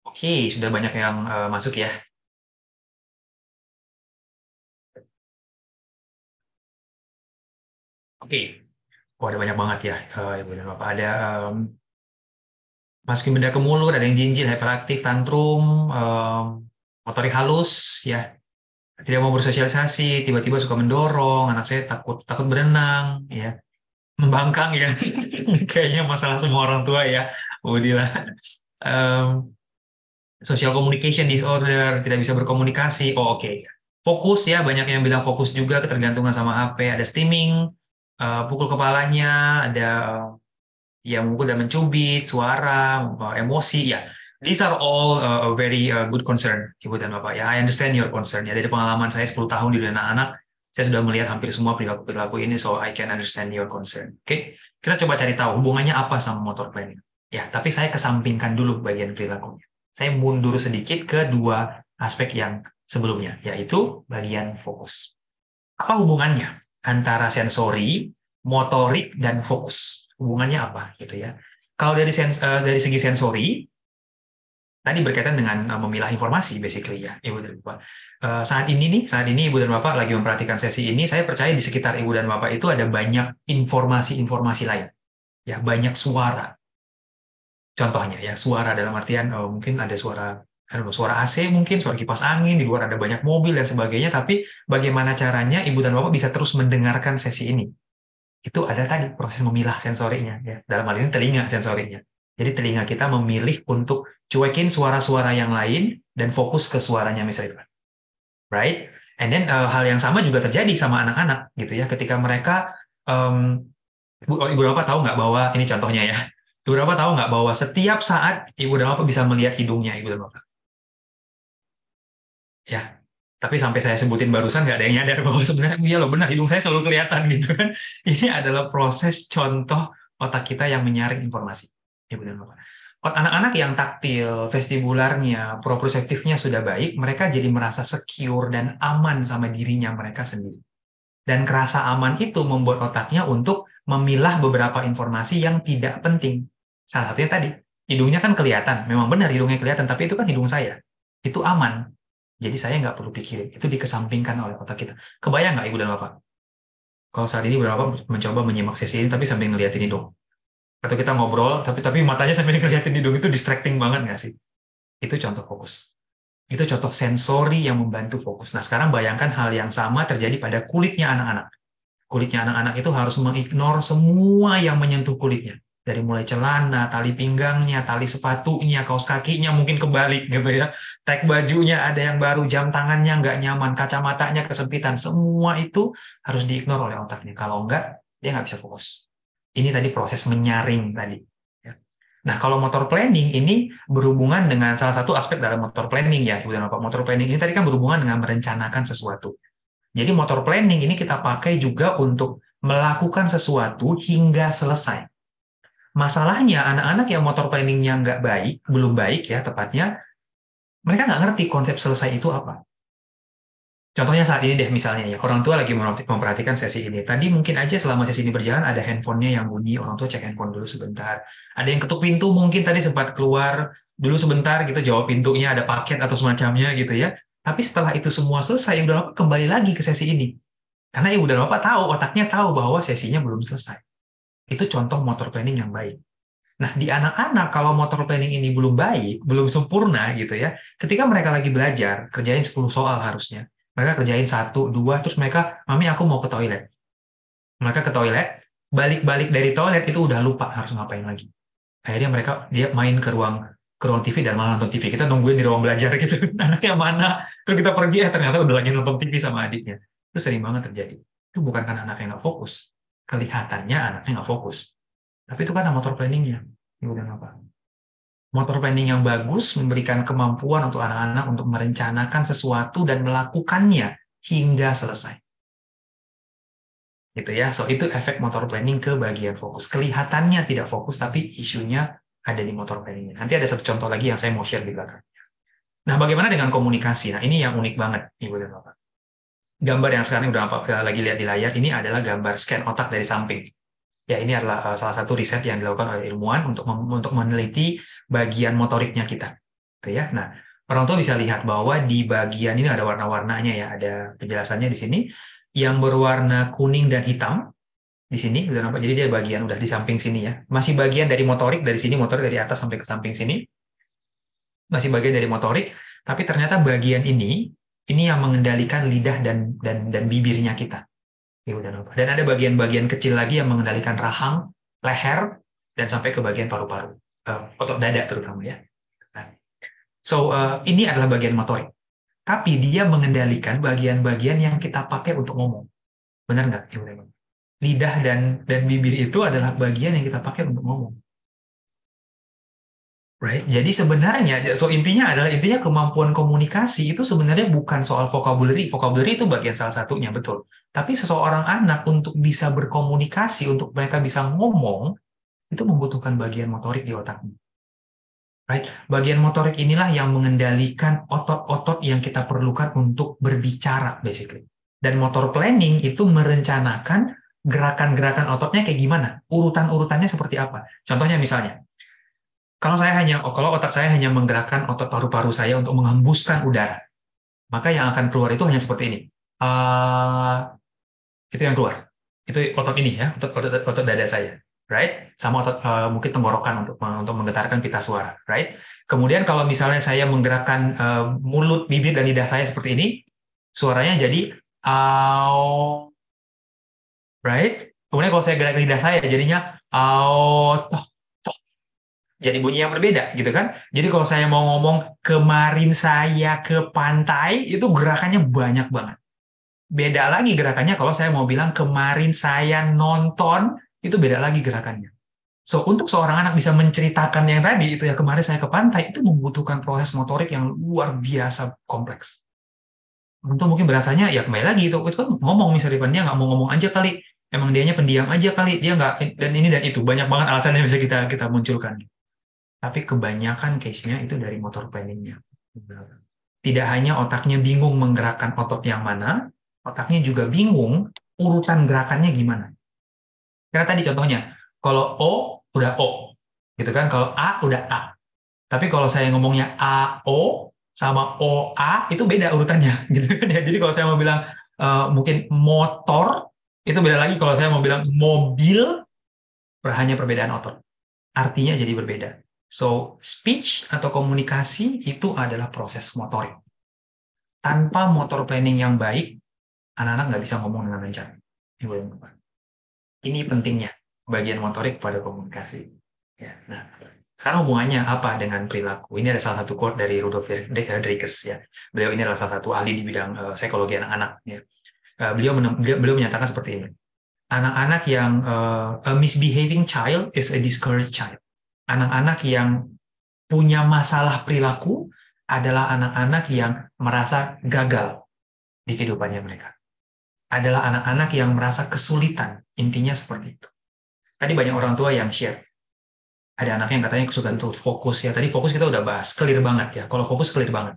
S3: Oke, sudah banyak yang masuk ya. Oke, ada banyak banget ya, Ibu dan Bapak. Ada masukin benda ke mulut, ada yang jinjil, hyperaktif, tantrum, motorik halus, ya, tidak mau bersosialisasi, tiba-tiba suka mendorong, anak saya takut berenang, ya, membangkang ya, kayaknya masalah semua orang tua ya, Udila. Social communication disorder, tidak bisa berkomunikasi, oke. Fokus ya, banyak yang bilang fokus juga, ketergantungan sama HP, ada stimming, pukul kepalanya, ada ya memukul dan mencubit, suara, emosi, ya. These are all a very good concern, Ibu dan Bapak. Ya, I understand your concern. Ya, dari pengalaman saya 10 tahun di dunia anak-anak, Saya sudah melihat hampir semua perilaku-perilaku ini, so I can understand your concern. Oke, kita coba cari tahu hubungannya apa sama motor planning. Ya, tapi saya kesampingkan dulu bagian perilakunya. Saya mundur sedikit ke dua aspek yang sebelumnya, yaitu bagian fokus. Apa hubungannya antara sensori, motorik, dan fokus? Hubungannya apa gitu ya? Kalau dari segi sensori, tadi berkaitan dengan memilah informasi, basically ya, Ibu dan Bapak. Saat ini Ibu dan Bapak lagi memperhatikan sesi ini, saya percaya di sekitar Ibu dan Bapak itu ada banyak informasi-informasi lain, ya, banyak suara. Contohnya ya, suara dalam artian mungkin ada suara AC, mungkin suara kipas angin, di luar ada banyak mobil dan sebagainya, tapi bagaimana caranya Ibu dan Bapak bisa terus mendengarkan sesi ini? Itu ada tadi proses memilah sensorinya ya. Dalam hal ini telinga sensorinya. Jadi telinga kita memilih untuk cuekin suara-suara yang lain dan fokus ke suaranya Miss Rifan. Right? And then hal yang sama juga terjadi sama anak-anak gitu ya. Ketika mereka Ibu Bapak tahu nggak bahwa ini contohnya ya. Ibu Bapak tahu nggak bahwa setiap saat Ibu dan Bapak bisa melihat hidungnya Ibu dan Bapak. Ya, tapi sampai saya sebutin barusan nggak ada yang nyadar bahwa sebenarnya iya loh benar hidung saya selalu kelihatan gitu kan. Ini adalah proses contoh otak kita yang menyaring informasi. Ibu dan Bapak. Anak-anak yang taktil, vestibularnya, proprioseptifnya sudah baik, mereka jadi merasa secure dan aman sama dirinya mereka sendiri. Dan kerasa aman itu membuat otaknya untuk memilah beberapa informasi yang tidak penting. Salah satunya tadi, hidungnya kan kelihatan. Memang benar hidungnya kelihatan, tapi itu kan hidung saya. Itu aman. Jadi saya nggak perlu pikirin. Itu dikesampingkan oleh otak kita. Kebayang nggak Ibu dan Bapak? Kalau saat ini Bapak mencoba menyimak sesi ini, tapi sambil ngeliatin hidung. Atau kita ngobrol, tapi matanya sambil ngeliatin hidung, itu distracting banget nggak sih? Itu contoh fokus. Itu contoh sensori yang membantu fokus. Nah, sekarang bayangkan hal yang sama terjadi pada kulitnya anak-anak. Kulitnya anak-anak itu harus mengignore semua yang menyentuh kulitnya. Dari mulai celana, tali pinggangnya, tali sepatunya, kaos kakinya mungkin kebalik gitu ya. Tag bajunya ada yang baru, jam tangannya nggak nyaman, kacamatanya kesempitan. Semua itu harus diignore oleh otaknya. Kalau nggak, dia nggak bisa fokus. Ini tadi proses menyaring tadi. Nah, kalau motor planning ini berhubungan dengan salah satu aspek dalam motor planning ya, Ibu dan Bapak. Motor planning ini tadi kan berhubungan dengan merencanakan sesuatu. Jadi motor planning ini kita pakai juga untuk melakukan sesuatu hingga selesai. Masalahnya anak-anak yang motor planningnya nggak baik, belum baik ya tepatnya, mereka nggak ngerti konsep selesai itu apa. Contohnya saat ini deh misalnya ya, orang tua lagi memperhatikan sesi ini. Tadi mungkin aja selama sesi ini berjalan ada handphonenya yang bunyi, orang tua cek handphone dulu sebentar. Ada yang ketuk pintu mungkin tadi sempat keluar dulu sebentar gitu, jawab pintunya, ada paket atau semacamnya gitu ya. Tapi setelah itu semua selesai, udah kembali lagi ke sesi ini. Karena ibu dan bapak tahu, otaknya tahu bahwa sesinya belum selesai. Itu contoh motor planning yang baik. Nah, di anak-anak kalau motor planning ini belum baik, belum sempurna gitu ya, ketika mereka lagi belajar, kerjain 10 soal harusnya. Mereka kerjain 1, 2, terus mereka, Mami aku mau ke toilet. Mereka ke toilet, balik-balik dari toilet itu udah lupa harus ngapain lagi. Akhirnya dia main ke ruang TV dan malah nonton TV. Kita nungguin di ruang belajar gitu. Anaknya mana? Terus kita pergi, ternyata udah lagi nonton TV sama adiknya. Itu sering banget terjadi. Itu bukan karena anaknya nggak fokus. Kelihatannya anaknya nggak fokus. Tapi itu karena motor planningnya. Ibu dan Bapak. Motor planning yang bagus memberikan kemampuan untuk anak-anak untuk merencanakan sesuatu dan melakukannya hingga selesai. Gitu ya. So itu efek motor planning ke bagian fokus. Kelihatannya tidak fokus, tapi isunya ada di motor planningnya. Nanti ada satu contoh lagi yang saya mau share di belakang. Nah, bagaimana dengan komunikasi? Nah, ini yang unik banget, Ibu dan Bapak. Gambar yang sekarang udah Bapak lagi lihat di layar, ini adalah gambar scan otak dari samping. Ya, ini adalah salah satu riset yang dilakukan oleh ilmuwan untuk meneliti bagian motoriknya kita. Oke ya. Nah, orang tua bisa lihat bahwa di bagian ini ada warna-warnanya ya, ada penjelasannya di sini. Yang berwarna kuning dan hitam di sini, jadi dia bagian udah di samping sini ya. Masih bagian dari motorik dari sini, motorik dari atas sampai ke samping sini. Masih bagian dari motorik, tapi ternyata bagian ini yang mengendalikan lidah dan bibirnya kita. Dan ada bagian-bagian kecil lagi yang mengendalikan rahang, leher, dan sampai ke bagian paru-paru, otot dada terutama ya. So ini adalah bagian motorik. Tapi dia mengendalikan bagian-bagian yang kita pakai untuk ngomong. Benar nggak? Lidah dan bibir itu adalah bagian yang kita pakai untuk ngomong. Right? Jadi sebenarnya, intinya kemampuan komunikasi itu sebenarnya bukan soal vocabulary. Vocabulary itu bagian salah satunya, betul. Tapi seseorang anak untuk bisa berkomunikasi, untuk mereka bisa ngomong, itu membutuhkan bagian motorik di otaknya. Right? Bagian motorik inilah yang mengendalikan otot-otot yang kita perlukan untuk berbicara, basically. Dan motor planning itu merencanakan gerakan-gerakan ototnya kayak gimana, urutan-urutannya seperti apa. Contohnya misalnya, kalau otak saya hanya menggerakkan otot paru-paru saya untuk menghembuskan udara, maka yang akan keluar itu hanya seperti ini. Itu yang keluar. Itu otot ini ya, otot dada saya, right? Sama otot mungkin tenggorokan untuk menggetarkan pita suara, right? Kemudian kalau misalnya saya menggerakkan mulut, bibir dan lidah saya seperti ini, suaranya jadi au, right? Kemudian kalau saya gerak lidah saya jadinya au, toh, toh. Jadi bunyi yang berbeda gitu kan. Jadi kalau saya mau ngomong kemarin saya ke pantai, itu gerakannya banyak banget. Beda lagi gerakannya kalau saya mau bilang kemarin saya nonton, itu beda lagi gerakannya. So, untuk seorang anak bisa menceritakan yang tadi, itu ya kemarin saya ke pantai, itu membutuhkan proses motorik yang luar biasa kompleks. Untuk mungkin berasanya, ya kembali lagi, itu kan ngomong misalnya, dia nggak mau ngomong aja kali, emang dianya pendiam aja kali, dia nggak, dan ini dan itu, banyak banget alasan yang bisa kita munculkan. Tapi kebanyakan case-nya itu dari motor planning-nya. Tidak hanya otaknya bingung menggerakkan otot yang mana, otaknya juga bingung urutan gerakannya gimana. Karena tadi contohnya, kalau O udah O, gitu kan? Kalau A udah A. Tapi kalau saya ngomongnya A O sama O A itu beda urutannya, gitu kan ya. Jadi kalau saya mau bilang mungkin motor itu beda lagi. Kalau saya mau bilang mobil, hanya perbedaan otot. Artinya jadi berbeda. So, speech atau komunikasi itu adalah proses motorik. Tanpa motor planning yang baik, anak-anak nggak bisa ngomong dengan lancar. Ini pentingnya bagian motorik pada komunikasi. Ya, nah, sekarang hubungannya apa dengan perilaku? Ini ada salah satu quote dari Rudolf Dreiges. Ya. Beliau ini adalah salah satu ahli di bidang psikologi anak-anak. Ya. Beliau menyatakan seperti ini. Anak-anak yang a misbehaving child is a discouraged child. Anak-anak yang punya masalah perilaku adalah anak-anak yang merasa gagal di kehidupannya mereka. Adalah anak-anak yang merasa kesulitan. Intinya seperti itu. Tadi banyak orang tua yang share. Ada anak yang katanya kesulitan untuk fokus. Ya, tadi fokus kita udah bahas. Clear banget ya. Kalau fokus clear banget.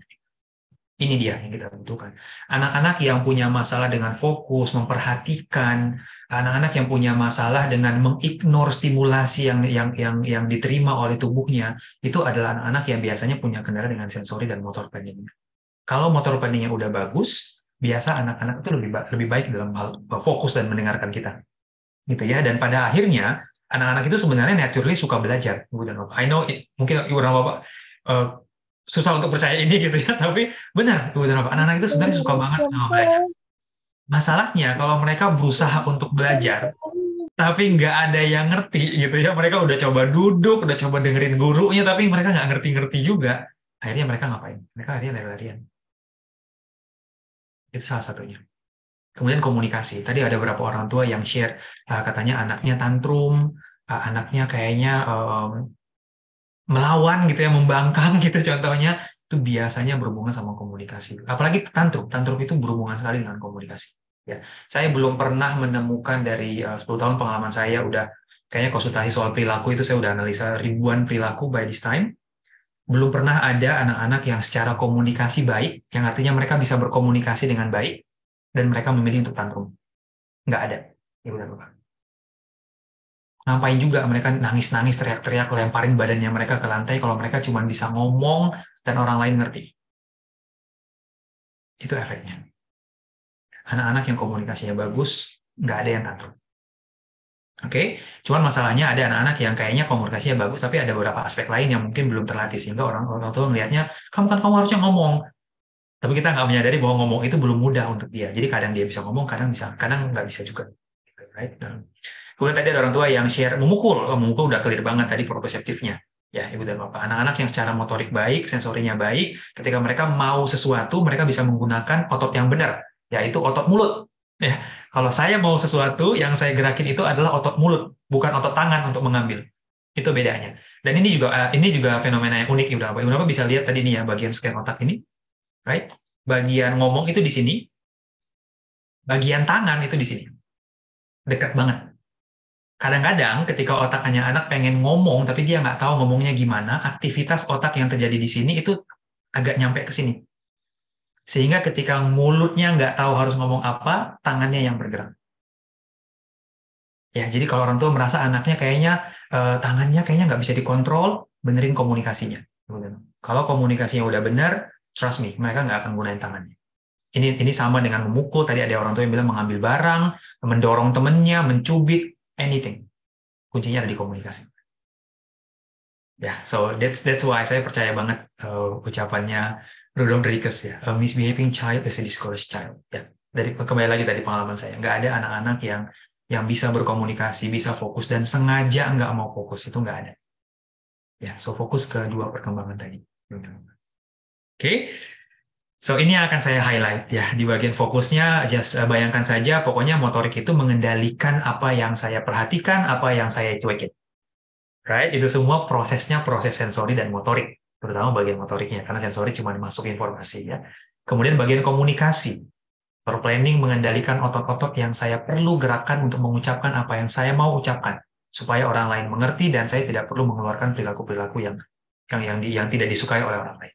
S3: Ini dia yang kita butuhkan. Anak-anak yang punya masalah dengan fokus, memperhatikan, anak-anak yang punya masalah dengan mengignore stimulasi yang diterima oleh tubuhnya, itu adalah anak-anak yang biasanya punya kendala dengan sensori dan motor planning. Kalau motor planning-nya udah bagus, biasa anak-anak itu lebih baik dalam hal fokus dan mendengarkan kita. Gitu ya. Dan pada akhirnya, anak-anak itu sebenarnya naturally suka belajar. I know mungkin Ibu dan Bapak susah untuk percaya ini gitu ya, tapi benar, anak-anak itu sebenarnya suka banget sama belajar. Masalahnya kalau mereka berusaha untuk belajar, tapi nggak ada yang ngerti gitu ya, mereka udah coba duduk, udah coba dengerin gurunya, tapi mereka nggak ngerti-ngerti juga, akhirnya mereka ngapain? Mereka akhirnya lari-larian. Itu salah satunya. Kemudian komunikasi. Tadi ada beberapa orang tua yang share, katanya anaknya tantrum, anaknya kayaknya melawan gitu ya, membangkang gitu contohnya, itu biasanya berhubungan sama komunikasi. Apalagi tantrum itu berhubungan sekali dengan komunikasi. Ya, saya belum pernah menemukan dari 10 tahun pengalaman saya udah kayaknya konsultasi soal perilaku itu saya udah analisa ribuan perilaku by this time. Belum pernah ada anak-anak yang secara komunikasi baik, yang artinya mereka bisa berkomunikasi dengan baik dan mereka memilih untuk tantrum. Nggak ada. Ya benar Bapak. Ngapain juga mereka nangis-nangis, teriak-teriak, lemparin badannya mereka ke lantai kalau mereka cuma bisa ngomong dan orang lain ngerti. Itu efeknya. Anak-anak yang komunikasinya bagus, nggak ada yang tantrum. Oke, cuman masalahnya ada anak-anak yang kayaknya komunikasinya bagus, tapi ada beberapa aspek lain yang mungkin belum terlatih, sehingga orang tua melihatnya, kamu harusnya ngomong. Tapi kita nggak menyadari bahwa ngomong itu belum mudah untuk dia. Jadi kadang dia bisa ngomong, kadang nggak bisa juga. Right? Kemudian tadi ada orang tua yang share memukul. Memukul udah clear banget tadi proprioceptifnya. Ya, Ibu dan Bapak. Anak-anak yang secara motorik baik, sensorinya baik, ketika mereka mau sesuatu, mereka bisa menggunakan otot yang benar, yaitu otot mulut. Ya, kalau saya mau sesuatu, yang saya gerakin itu adalah otot mulut, bukan otot tangan untuk mengambil. Itu bedanya. Dan ini juga fenomena yang unik, Ibu Bapak. Ibu Bapak bisa lihat tadi nih ya, bagian scan otak ini, right? Bagian ngomong itu di sini, bagian tangan itu di sini. Dekat banget. Kadang-kadang ketika otaknya anak pengen ngomong, tapi dia nggak tahu ngomongnya gimana, aktivitas otak yang terjadi di sini itu agak nyampe ke sini. Sehingga ketika mulutnya nggak tahu harus ngomong apa, tangannya yang bergerak. Ya, jadi kalau orang tua merasa anaknya kayaknya tangannya kayaknya nggak bisa dikontrol, benerin komunikasinya. Kalau komunikasinya udah benar, trust me, mereka nggak akan gunain tangannya. Ini sama dengan memukul. Tadi ada orang tua yang bilang mengambil barang, mendorong temennya, mencubit, anything. Kuncinya ada di komunikasi. Ya, so that's why saya percaya banget ucapannya Rudolf Rodriguez ya, a misbehaving child is a discouraged child. Ya, kembali lagi dari pengalaman saya, nggak ada anak-anak yang bisa berkomunikasi, bisa fokus dan sengaja nggak mau fokus, itu nggak ada. Ya, so fokus ke dua perkembangan tadi. Oke. So, ini yang akan saya highlight ya. Di bagian fokusnya, just bayangkan saja, pokoknya motorik itu mengendalikan apa yang saya perhatikan, apa yang saya cuekin. Right? Itu semua prosesnya proses sensori dan motorik, terutama bagian motoriknya, karena sensori cuma masuk informasi ya. Kemudian bagian komunikasi. Planning mengendalikan otot-otot yang saya perlu gerakan untuk mengucapkan apa yang saya mau ucapkan, supaya orang lain mengerti dan saya tidak perlu mengeluarkan perilaku-perilaku yang tidak disukai oleh orang lain.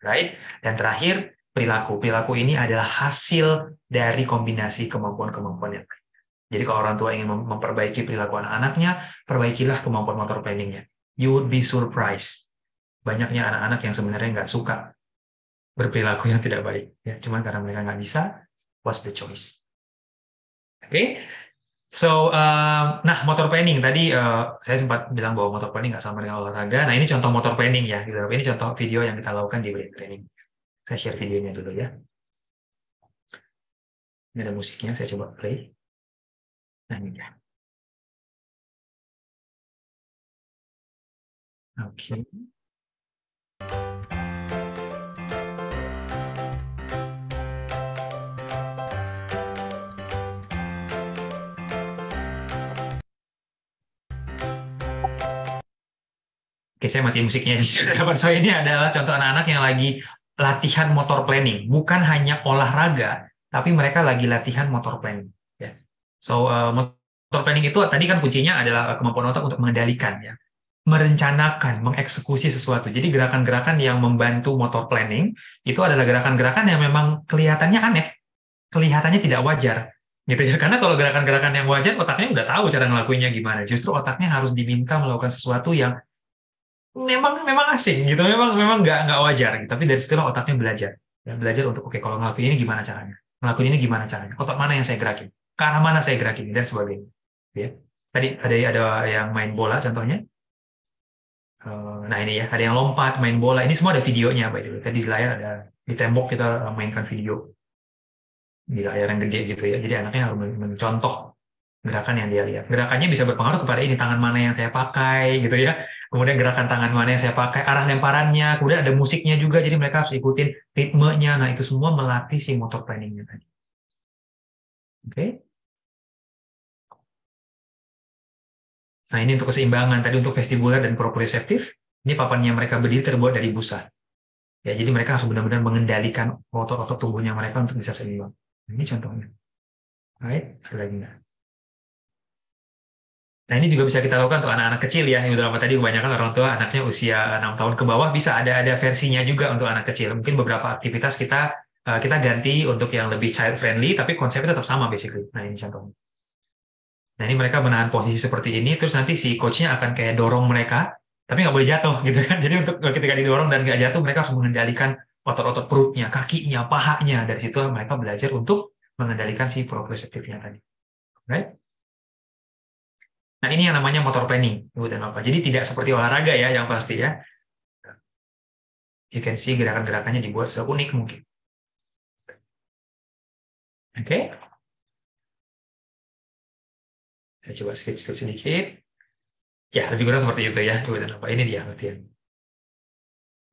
S3: Right? Dan terakhir, perilaku. Perilaku ini adalah hasil dari kombinasi kemampuan-kemampuan yang lain. Jadi kalau orang tua ingin memperbaiki perilaku anak-anaknya, perbaikilah kemampuan motor planningnya. You would be surprised. Banyaknya anak-anak yang sebenarnya nggak suka berperilaku yang tidak baik. Ya, cuman karena mereka nggak bisa, what's the choice? Oke? So, nah motor planning tadi saya sempat bilang bahwa motor planning nggak sama dengan olahraga. Nah ini contoh motor planning ya. Ini contoh video yang kita lakukan di brain training. Saya share videonya dulu ya. Ini ada musiknya, saya coba play. Nah ini ya. Oke. Oke, saya mati musiknya. So, ini adalah contoh anak-anak yang lagi latihan motor planning. Bukan hanya olahraga, tapi mereka lagi latihan motor planning. Ya. So, motor planning itu tadi kan kuncinya adalah kemampuan otak untuk mengendalikan, ya, merencanakan, mengeksekusi sesuatu. Jadi gerakan-gerakan yang membantu motor planning itu adalah gerakan-gerakan yang memang kelihatannya aneh, kelihatannya tidak wajar. Gitu ya. Karena kalau gerakan-gerakan yang wajar, otaknya udah tahu cara ngelakuinnya gimana. Justru otaknya harus diminta melakukan sesuatu yang memang asing gitu, memang nggak wajar gitu. Tapi dari situlah otaknya belajar, ya, belajar untuk oke, kalau ngelakuin ini gimana caranya, ngelakuin ini gimana caranya, otot mana yang saya gerakin, ke arah mana saya gerakin, dan sebagainya. Ya. Tadi ada yang main bola contohnya. Nah ini ya, ada yang lompat, main bola, ini semua ada videonya. By the way. Tadi di layar ada, di tembok kita mainkan video di layar yang gede gitu ya. Jadi anaknya harus mencontoh gerakan yang dia lihat. Gerakannya bisa berpengaruh kepada ini tangan mana yang saya pakai gitu ya. Kemudian gerakan tangan mana yang saya pakai, arah lemparannya, kemudian ada musiknya juga, jadi mereka harus ikutin ritmenya. Nah, itu semua melatih si motor planningnya tadi. Oke. Nah, ini untuk keseimbangan. Tadi untuk vestibular dan proprioceptif, ini papannya mereka berdiri terbuat dari busa. Ya, jadi mereka harus benar-benar mengendalikan otot-otot tubuhnya mereka untuk bisa seimbang. Ini contohnya. Baik, ada lagi nggak? Nah, ini juga bisa kita lakukan untuk anak-anak kecil ya. Yang beberapa tadi kebanyakan orang tua anaknya usia 6 tahun ke bawah, bisa ada versinya juga untuk anak kecil. Mungkin beberapa aktivitas kita ganti untuk yang lebih child friendly, tapi konsepnya tetap sama basically. Nah, ini contohnya. Nah, ini mereka menahan posisi seperti ini, terus nanti si coachnya akan kayak dorong mereka, tapi nggak boleh jatuh gitu kan. Jadi untuk ketika didorong dan nggak jatuh, mereka harus mengendalikan otot-otot perutnya, kakinya, pahanya. Dari situ mereka belajar untuk mengendalikan si proprioceptifnya tadi. Right? Nah, ini yang namanya motor planning, Ibu dan Bapak. Jadi tidak seperti olahraga ya, yang pasti ya. You can see gerakan-gerakannya dibuat seunik mungkin. Oke. Saya coba speed sedikit. Ya, lebih kurang seperti itu ya, Ibu dan Bapak. Ini dia latihan.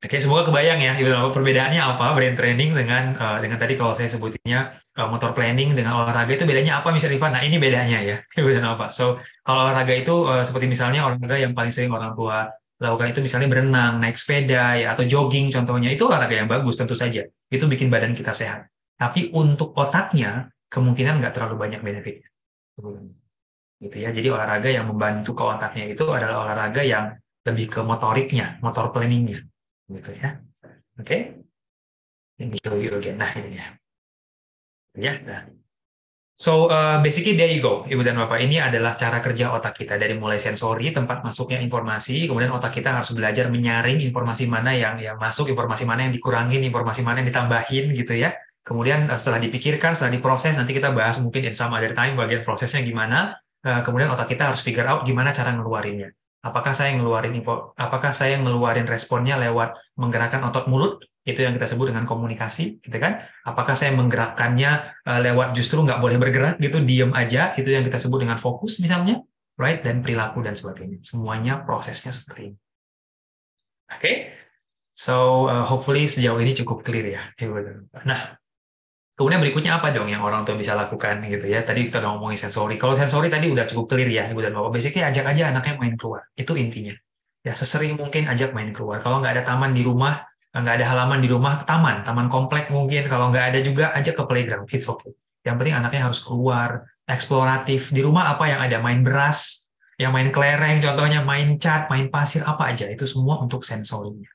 S3: Oke, semoga kebayang ya, Ibu dan Bapak, perbedaannya apa brain training dengan tadi kalau saya sebutinnya motor planning dengan olahraga itu bedanya apa, Mr. Ivan? Nah, ini bedanya ya, Ibu dan Bapak. So, kalau olahraga itu seperti misalnya olahraga yang paling sering orang tua lakukan itu misalnya berenang, naik sepeda ya atau jogging contohnya, itu olahraga yang bagus tentu saja. Itu bikin badan kita sehat. Tapi untuk otaknya kemungkinan nggak terlalu banyak benefitnya. Gitu ya. Jadi olahraga yang membantu ke otaknya itu adalah olahraga yang lebih ke motoriknya, motor planningnya gitu ya. Oke, ini show you again. Nah ini ya. Nah. So basically there you go, Ibu dan Bapak. Ini adalah cara kerja otak kita dari mulai sensori, tempat masuknya informasi, kemudian otak kita harus belajar menyaring informasi mana yang masuk, informasi mana yang dikurangin, informasi mana yang ditambahin gitu ya. Kemudian setelah dipikirkan, setelah diproses, nanti kita bahas mungkin in some other time bagian prosesnya gimana. Kemudian otak kita harus figure out gimana cara ngeluarinnya. Apakah saya ngeluarin responnya lewat menggerakkan otot mulut, itu yang kita sebut dengan komunikasi, gitu kan? Apakah saya menggerakkannya lewat justru nggak boleh bergerak gitu, diem aja, itu yang kita sebut dengan fokus misalnya, right? Dan perilaku dan sebagainya. Semuanya prosesnya seperti ini. Oke? So hopefully sejauh ini cukup clear ya. Nah, kemudian berikutnya apa dong yang orang tua bisa lakukan gitu ya? Tadi kita udah ngomongin sensori. Kalau sensori tadi udah cukup clear ya, Ibu dan Bapak. Basically ajak aja anaknya main keluar. Itu intinya. Ya sesering mungkin ajak main keluar. Kalau nggak ada taman di rumah, nggak ada halaman di rumah, taman komplek mungkin. Kalau nggak ada juga ajak ke playground. It's okay. Yang penting anaknya harus keluar, eksploratif. Di rumah apa yang ada? Main beras, yang main kelereng, contohnya main cat, main pasir, apa aja. Itu semua untuk sensorinya.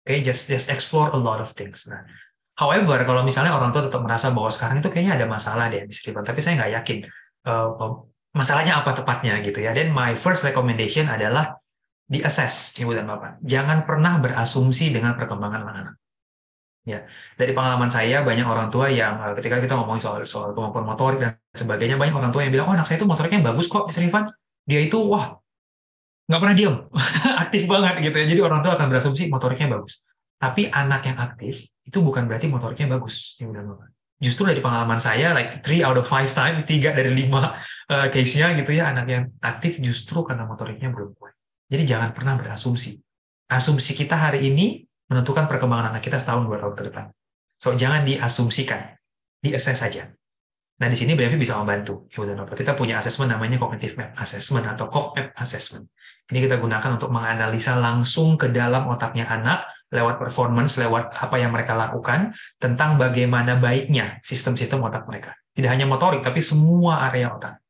S3: Oke, just explore a lot of things. Nah, however, kalau misalnya orang tua tetap merasa bahwa sekarang itu kayaknya ada masalah deh, tapi saya nggak yakin masalahnya apa tepatnya gitu ya. Dan my first recommendation adalah di-assess, Ibu dan Bapak. Jangan pernah berasumsi dengan perkembangan anak-anak. Ya, dari pengalaman saya banyak orang tua yang ketika kita ngomongin soal kemampuan motorik dan sebagainya, banyak orang tua yang bilang, oh anak saya itu motoriknya bagus kok, Mr. Ivan. Dia itu wah nggak pernah diem, aktif banget gitu ya. Jadi orang tua akan berasumsi motoriknya bagus. Tapi anak yang aktif itu bukan berarti motoriknya bagus, Ibu dan Bapak. Justru dari pengalaman saya, like 3 out of 5 time, 3 dari 5 case-nya gitu ya, anak yang aktif justru karena motoriknya belum kuat. Jadi jangan pernah berasumsi. Asumsi kita hari ini menentukan perkembangan anak kita setahun 2 tahun ke depan. So jangan diasumsikan, di-assess saja. Nah, di sini BMV bisa membantu. Kita punya assessment namanya Cognitive Map Assessment atau CogMap Assessment. Ini kita gunakan untuk menganalisa langsung ke dalam otaknya anak, lewat performance, lewat apa yang mereka lakukan, tentang bagaimana baiknya sistem-sistem otak mereka. Tidak hanya motorik, tapi semua area otak.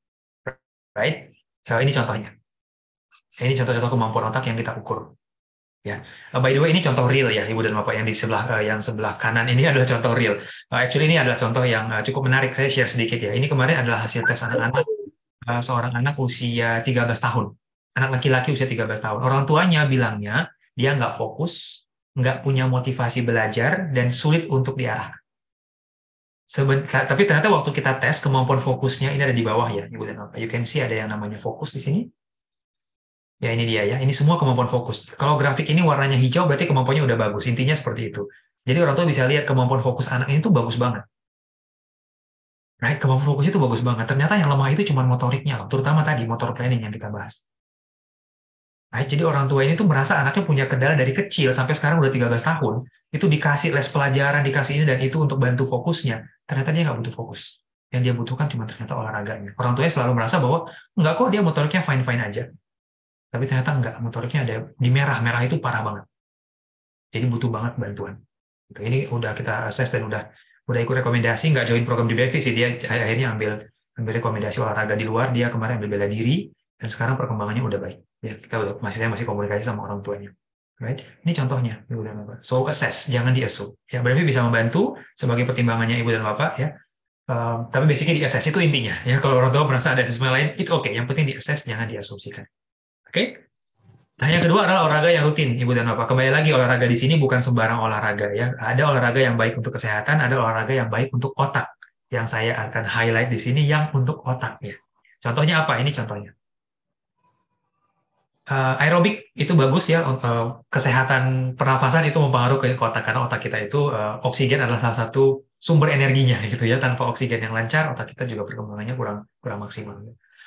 S3: Right? So, ini contohnya. Ini contoh-contoh kemampuan otak yang kita ukur. Ya, by the way ini contoh real ya Ibu dan Bapak, yang di sebelah kanan ini adalah contoh real. Actually ini adalah contoh yang cukup menarik, saya share sedikit ya. Ini kemarin adalah hasil tes anak-anak, seorang anak usia 13 tahun. Anak laki-laki usia 13 tahun. Orang tuanya bilangnya dia nggak fokus, nggak punya motivasi belajar, dan sulit untuk diarahkan. Tapi ternyata waktu kita tes, kemampuan fokusnya ini ada di bawah ya Ibu dan Bapak. You can see ada yang namanya fokus di sini. Ya ini dia ya, ini semua kemampuan fokus. Kalau grafik ini warnanya hijau berarti kemampuannya udah bagus. Intinya seperti itu. Jadi orang tua bisa lihat kemampuan fokus anak ini tuh bagus banget. Right? Kemampuan fokus itu bagus banget. Ternyata yang lemah itu cuma motoriknya, terutama tadi motor planning yang kita bahas. Right? Jadi orang tua ini tuh merasa anaknya punya kendala dari kecil sampai sekarang udah 13 tahun, itu dikasih les pelajaran, dikasih ini dan itu untuk bantu fokusnya. Ternyata dia nggak butuh fokus. Yang dia butuhkan cuma ternyata olahraganya. Orang tuanya selalu merasa bahwa enggak kok, dia motoriknya fine-fine aja. Tapi ternyata enggak, motoriknya ada di merah itu parah banget. Jadi butuh banget bantuan. Ini udah kita assess dan udah ikut rekomendasi, nggak join program di BMV sih, dia akhirnya ambil rekomendasi olahraga di luar, dia kemarin ambil bela diri, dan sekarang perkembangannya udah baik. Ya, kita masih komunikasi sama orang tuanya. Right? Ini contohnya, Ibu dan Bapak. So assess, jangan di-assume. Ya, BMV bisa membantu sebagai pertimbangannya Ibu dan Bapak ya. Tapi basically di-assess itu intinya. Ya, kalau orang tua merasa ada assessment lain, it's okay. Yang penting di-assess, jangan diasumsikan. Oke? Nah, yang kedua adalah olahraga yang rutin, Ibu dan Bapak. Kembali lagi, olahraga di sini bukan sembarang olahraga ya. Ada olahraga yang baik untuk kesehatan, ada olahraga yang baik untuk otak. Yang saya akan highlight di sini yang untuk otaknya. Contohnya apa? Ini contohnya. Aerobik itu bagus ya, kesehatan pernafasan itu mempengaruhi ke otak, karena otak kita itu oksigen adalah salah satu sumber energinya gitu ya. Tanpa oksigen yang lancar, otak kita juga perkembangannya kurang maksimal.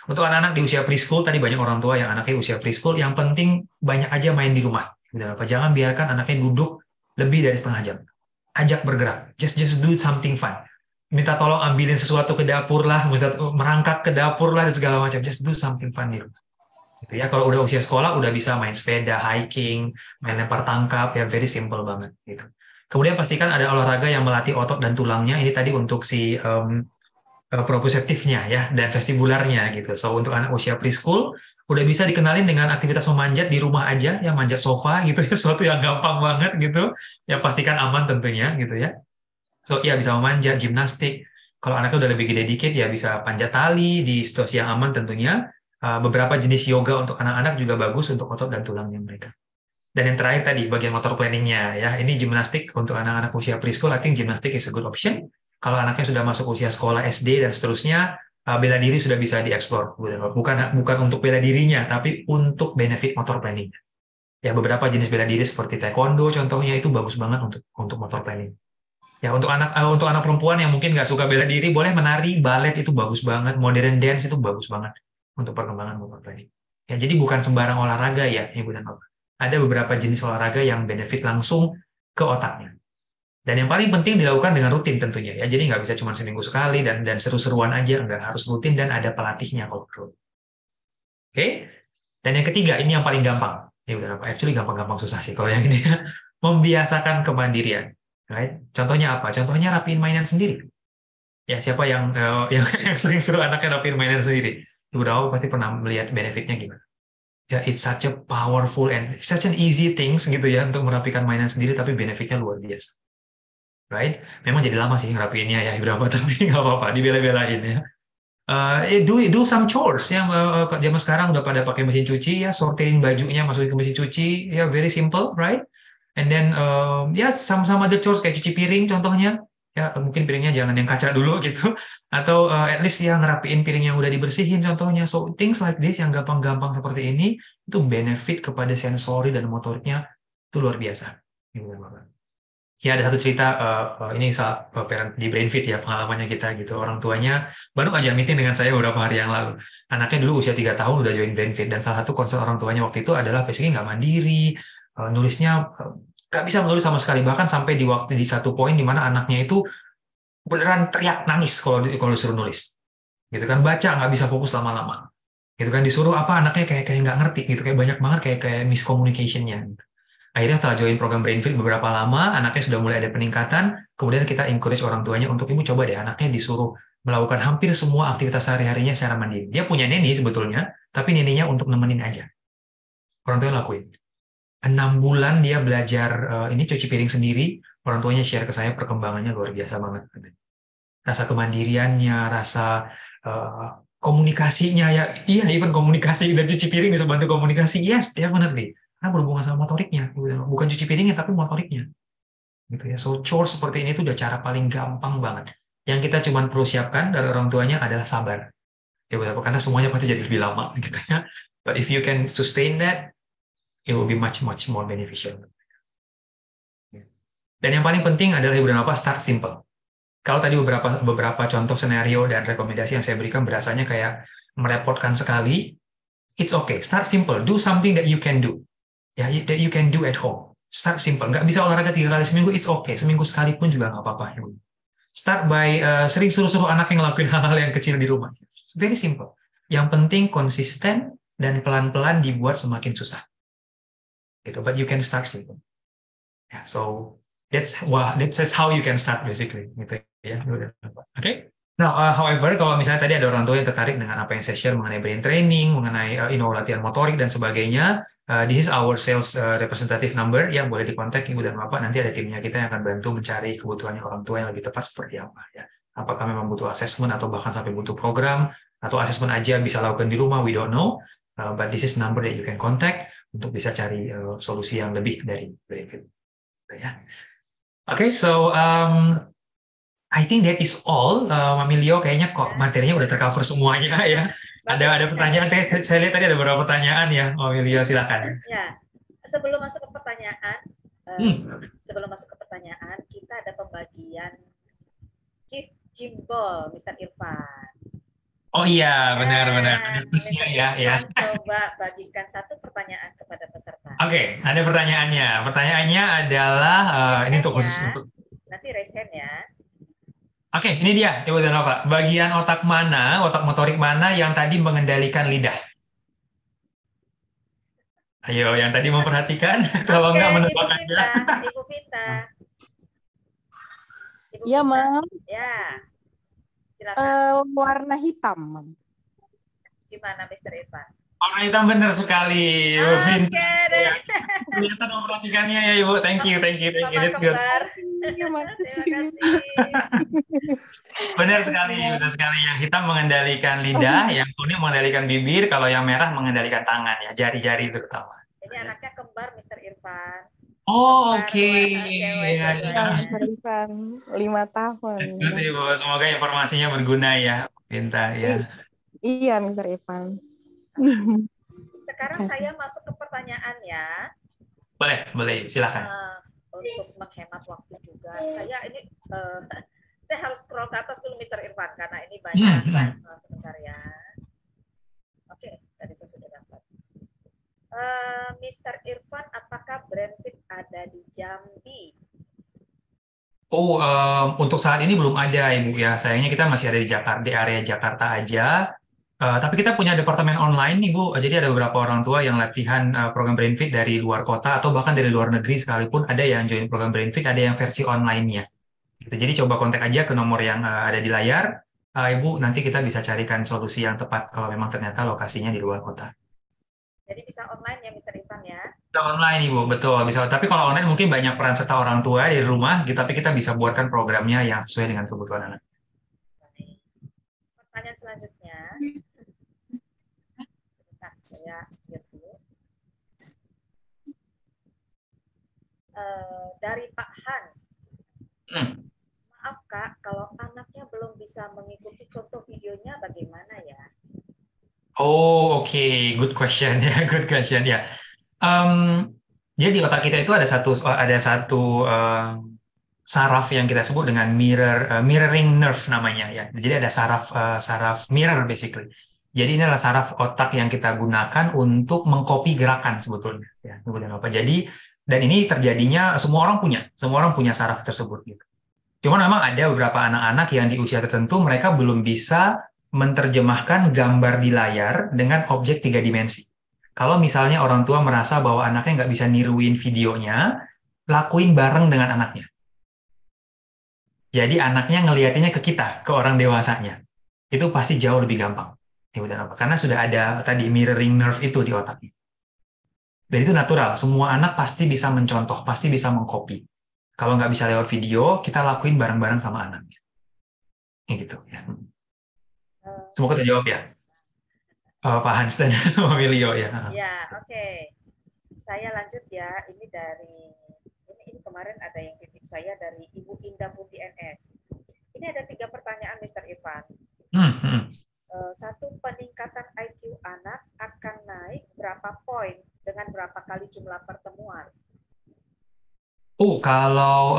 S3: Untuk anak-anak di usia preschool, tadi banyak orang tua yang anaknya usia preschool, yang penting banyak aja main di rumah. Udah apa? Jangan biarkan anaknya duduk lebih dari setengah jam. Ajak bergerak. Just do something fun. Minta tolong ambilin sesuatu ke dapur lah, merangkak ke dapur lah dan segala macam. Just do something fun di rumah. Gitu ya. Kalau udah usia sekolah udah bisa main sepeda, hiking, main lempar tangkap ya, very simple banget gitu. Kemudian pastikan ada olahraga yang melatih otot dan tulangnya. Ini tadi untuk si proprioseptifnya ya dan vestibularnya gitu. So untuk anak usia preschool udah bisa dikenalin dengan aktivitas memanjat di rumah aja ya, manjat sofa gitu ya, sesuatu yang gampang banget gitu. Ya pastikan aman tentunya gitu ya. So ya bisa memanjat, gimnastik. Kalau anaknya udah lebih gede dikit ya bisa panjat tali di situasi yang aman tentunya. Beberapa jenis yoga untuk anak-anak juga bagus untuk otot dan tulangnya mereka. Dan yang terakhir tadi, bagian motor planningnya ya. Ini gimnastik untuk anak-anak usia preschool, I think gimnastik is a good option. Kalau anaknya sudah masuk usia sekolah SD dan seterusnya, bela diri sudah bisa dieksplor. Bukan untuk bela dirinya, tapi untuk benefit motor planning. Ya beberapa jenis bela diri seperti taekwondo contohnya itu bagus banget untuk motor planning. Ya untuk anak perempuan yang mungkin nggak suka bela diri, boleh menari, balet itu bagus banget, modern dance itu bagus banget untuk perkembangan motor planning. Ya jadi bukan sembarang olahraga ya, Ibu dan Bapak. Ada beberapa jenis olahraga yang benefit langsung ke otaknya. Dan yang paling penting dilakukan dengan rutin tentunya ya. Jadi nggak bisa cuma seminggu sekali dan seru-seruan aja, nggak harus rutin dan ada pelatihnya kalau perlu. Oke? Dan yang ketiga ini yang paling gampang. Ya udah apa? Actually gampang-gampang susah sih kalau yang ini. Membiasakan kemandirian. Right? Contohnya apa? Contohnya rapiin mainan sendiri. Ya siapa yang sering suruh anaknya rapiin mainan sendiri? Ibu Dawa pasti pernah melihat benefitnya gimana. Ya, it's such a powerful and such an easy things gitu ya untuk merapikan mainan sendiri, tapi benefitnya luar biasa. Right? Memang jadi lama sih ngerapiinnya ya berapa, tapi nggak apa-apa, dibela-belain ya. Do some chores yang zaman sekarang udah pada pakai mesin cuci ya, sortirin bajunya masukin ke mesin cuci ya, very simple, right? And then ya sama-sama other chores kayak cuci piring contohnya ya, mungkin piringnya jangan yang kaca dulu gitu, atau at least ya ngerapiin piring yang udah dibersihin contohnya. So things like this yang gampang-gampang seperti ini itu benefit kepada sensori dan motoriknya itu luar biasa. Ya ada satu cerita ini saat parent di Brainfit ya, pengalamannya kita gitu, orang tuanya baru aja meeting dengan saya beberapa hari yang lalu. Anaknya dulu usia 3 tahun udah join Brainfit dan salah satu concern orang tuanya waktu itu adalah basically nggak mandiri, nulisnya nggak bisa menulis sama sekali, bahkan sampai di satu poin di mana anaknya itu beneran teriak nangis kalau disuruh nulis gitu kan, baca nggak bisa fokus lama-lama gitu kan, disuruh apa anaknya kayak nggak ngerti gitu, kayak banyak banget kayak miscommunication-nya. Akhirnya setelah join program Brainfit beberapa lama, anaknya sudah mulai ada peningkatan. Kemudian kita encourage orang tuanya untuk ibu coba deh anaknya disuruh melakukan hampir semua aktivitas sehari-harinya secara mandiri. Dia punya neni sebetulnya, tapi neninya untuk nemenin aja. Orang tuanya lakuin. 6 bulan dia belajar ini cuci piring sendiri. Orang tuanya share ke saya perkembangannya luar biasa banget. Rasa kemandiriannya, rasa komunikasinya ya, iya even komunikasi dan cuci piring bisa bantu komunikasi. Yes, definitely. Karena berhubungan sama motoriknya, bukan cuci piringnya tapi motoriknya. Gitu ya. So chore seperti ini tuh udah cara paling gampang banget. Yang kita cuma perlu siapkan dari orang tuanya adalah sabar. Ya betul, karena semuanya pasti jadi lebih lama gitu ya. But if you can sustain that, it will be much more beneficial. Dan yang paling penting adalah ibu dan bapak start simple. Kalau tadi beberapa contoh scenario dan rekomendasi yang saya berikan berasanya kayak merepotkan sekali, it's okay. Start simple. Do something that you can do. Ya, that you can do at home. Start simple. Nggak bisa olahraga 3 kali seminggu, it's okay. Seminggu sekali pun juga nggak apa-apa. Start by sering suruh-suruh anak yang ngelakuin hal-hal yang kecil di rumah. It's very simple. Yang penting konsisten dan pelan-pelan dibuat semakin susah. Gitu. But you can start simple. Yeah, so that's how you can start basically. Gitu ya. Okay. Now, however, kalau misalnya tadi ada orang tua yang tertarik dengan apa yang saya share mengenai brain training, mengenai latihan motorik dan sebagainya, this is our sales representative number yang boleh dikontak ibu dan bapak. Nanti ada timnya kita yang akan bantu mencari kebutuhannya orang tua yang lebih tepat seperti apa ya. Apakah memang butuh assessment atau bahkan sampai butuh program atau assessment aja bisa lakukan di rumah, we don't know. But this is number that you can contact untuk bisa cari solusi yang lebih dari benefit. Ya. Okay, so I think that is all, Mamilio. Kayaknya kok materinya udah tercover semuanya ya. Ada pertanyaan, saya lihat tadi ada beberapa pertanyaan ya, Mamilio, silakan.
S1: Ya, sebelum masuk ke pertanyaan, kita ada pembagian gift Jimbol, Mr. Irfan.
S3: Oh iya, benar-benar.
S1: Nah,
S3: Ada kuisnya
S1: Mr.
S3: ya, ya.
S1: Irfan coba bagikan satu pertanyaan kepada peserta.
S3: Oke, ada pertanyaannya. Pertanyaannya adalah
S1: Raise
S3: ini
S1: hand
S3: untuk
S1: ya.
S3: khusus untuk.
S1: Nanti raise hand ya.
S3: Oke, ini dia. Ibu dan Bapak. Bagian otak mana, otak motorik mana yang tadi mengendalikan lidah? Ayo, yang tadi memperhatikan. Kalau
S1: Oke,
S3: nggak
S1: Ibu
S3: menebak aja.
S1: Vita. Ibu Vita. Ibu
S4: Ya,
S1: Vita.
S4: Mam.
S1: Ya, silakan.
S4: Warna hitam, Mam.
S1: Gimana, Mr. Irfan?
S3: Orang hitam benar sekali. Ibu
S1: Oke
S3: Vinta.
S1: deh.
S3: Ya. Kelihatan memperhatikannya ya, Ibu. Thank you, thank you, thank you.
S1: Mama
S3: That's good.
S1: kembar.
S4: Iya, Mam.
S1: Terima kasih.
S3: Benar sekali, benar sekali. Yang hitam mengendalikan lidah, yang kuning mengendalikan bibir, kalau yang merah mengendalikan tangan ya, jari-jari terutama.
S1: Ini anaknya kembar, Mr. Irfan.
S3: Oh,
S1: Kembar,
S3: oke.
S1: cewek
S3: Ya, ya.
S4: Ya, Mr. Irfan. 5 tahun.
S3: Good, Ibu. Semoga informasinya berguna ya, Vinta ya.
S4: Iya, Mr. Irfan.
S1: Sekarang saya masuk ke pertanyaan ya.
S3: Boleh, boleh. Silakan.
S1: Untuk menghemat waktu juga. Saya harus scroll ke atas dulu, Mr. Irfan, karena ini banyak. Sebentar ya. Oke, tadi saya sudah dapat. Mr. Irfan, apakah Brandfit ada di Jambi?
S3: Oh, untuk saat ini belum ada, Ibu ya. Sayangnya kita masih ada di Jakarta, di area Jakarta aja. Tapi kita punya departemen online nih, Bu. Jadi ada beberapa orang tua yang latihan program Brainfit dari luar kota atau bahkan dari luar negeri sekalipun ada yang join program Brainfit, ada yang versi online-nya. Gitu. Jadi coba kontak aja ke nomor yang ada di layar. Ibu, nanti kita bisa carikan solusi yang tepat kalau memang ternyata lokasinya di luar kota.
S1: Jadi bisa online ya, Mr. Irfan ya?
S3: Bisa online, Ibu, betul. Bisa. Tapi kalau online mungkin banyak peran serta orang tua di rumah, gitu, tapi kita bisa buatkan programnya yang sesuai dengan kebutuhan anak.
S1: Pertanyaan selanjutnya. Bentar, saya lihat dulu. Dari Pak Hans. Maaf Kak, kalau anaknya belum bisa mengikuti contoh videonya bagaimana ya?
S3: Oh, oke. Good question ya, good question ya. Jadi di otak kita itu ada satu saraf yang kita sebut dengan mirroring nerve namanya ya. Jadi ada saraf mirror basically. Jadi ini adalah saraf otak yang kita gunakan untuk mengcopy gerakan sebetulnya ya. Kemudian apa? Jadi dan ini terjadinya semua orang punya saraf tersebut gitu. Cuman memang ada beberapa anak-anak yang di usia tertentu mereka belum bisa menerjemahkan gambar di layar dengan objek 3 dimensi. Kalau misalnya orang tua merasa bahwa anaknya nggak bisa niruin videonya, lakuin bareng dengan anaknya. Jadi anaknya ngeliatinnya ke kita, ke orang dewasanya. Itu pasti jauh lebih gampang. Karena sudah ada tadi mirroring nerve itu di otaknya. Dan itu natural, semua anak pasti bisa mencontoh, pasti bisa mengcopy. Kalau nggak bisa lewat video, kita lakuin bareng-bareng sama anaknya. Gitu ya. Semoga terjawab ya, Pak Hans dan Emilio ya.
S1: Ya, oke. Saya lanjut ya. Ini kemarin ada yang titip saya dari Ibu Indah Putih NS. Ini ada 3 pertanyaan, Mr. Irfan. Satu, peningkatan IQ anak akan naik berapa poin dengan berapa kali jumlah pertemuan?
S3: Kalau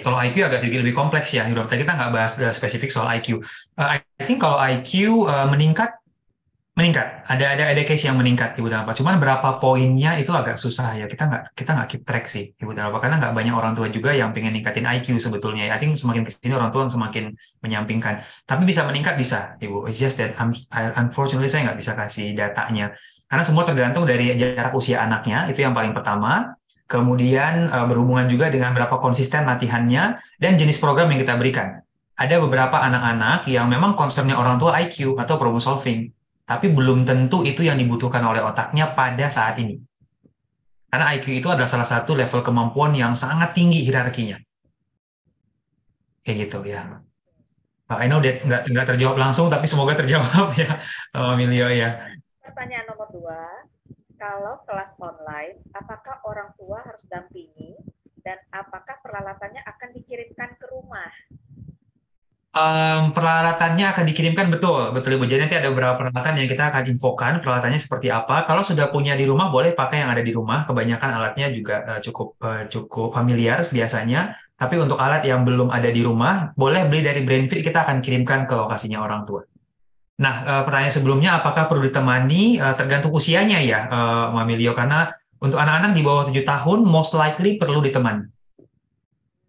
S3: kalau IQ agak sedikit lebih kompleks ya. Tadi kita nggak bahas spesifik soal IQ. I think kalau IQ meningkat. Ada case yang meningkat, Ibu dan Bapak. Cuman berapa poinnya itu agak susah ya. Kita nggak keep track sih, Ibu dan Bapak. Karena nggak banyak orang tua juga yang pengen ningkatin IQ sebetulnya. I think semakin kesini orang tua semakin menyampingkan. Tapi bisa meningkat bisa, Ibu. It's just that unfortunately saya nggak bisa kasih datanya. Karena semua tergantung dari jarak usia anaknya. Itu yang paling pertama. Kemudian berhubungan juga dengan berapa konsisten latihannya dan jenis program yang kita berikan. Ada beberapa anak-anak yang memang concern-nya orang tua IQ atau problem solving. Tapi belum tentu itu yang dibutuhkan oleh otaknya pada saat ini. Karena IQ itu adalah salah satu level kemampuan yang sangat tinggi hierarkinya. Kayak gitu ya. I know that nggak terjawab langsung, tapi semoga terjawab ya, Emilio ya.
S1: Pertanyaan nomor 2, kalau kelas online, apakah orang tua harus dampingi dan apakah peralatannya akan dikirimkan ke rumah?
S3: Peralatannya akan dikirimkan betul Ibu. Jadi nanti ada beberapa peralatan yang kita akan infokan peralatannya seperti apa. Kalau sudah punya di rumah boleh pakai yang ada di rumah. Kebanyakan alatnya juga cukup familiar biasanya. Tapi untuk alat yang belum ada di rumah boleh beli dari Brainfit, kita akan kirimkan ke lokasinya orang tua. Nah, pertanyaan sebelumnya, apakah perlu ditemani? Tergantung usianya ya, Mamilio. Karena untuk anak-anak di bawah 7 tahun, most likely perlu ditemani.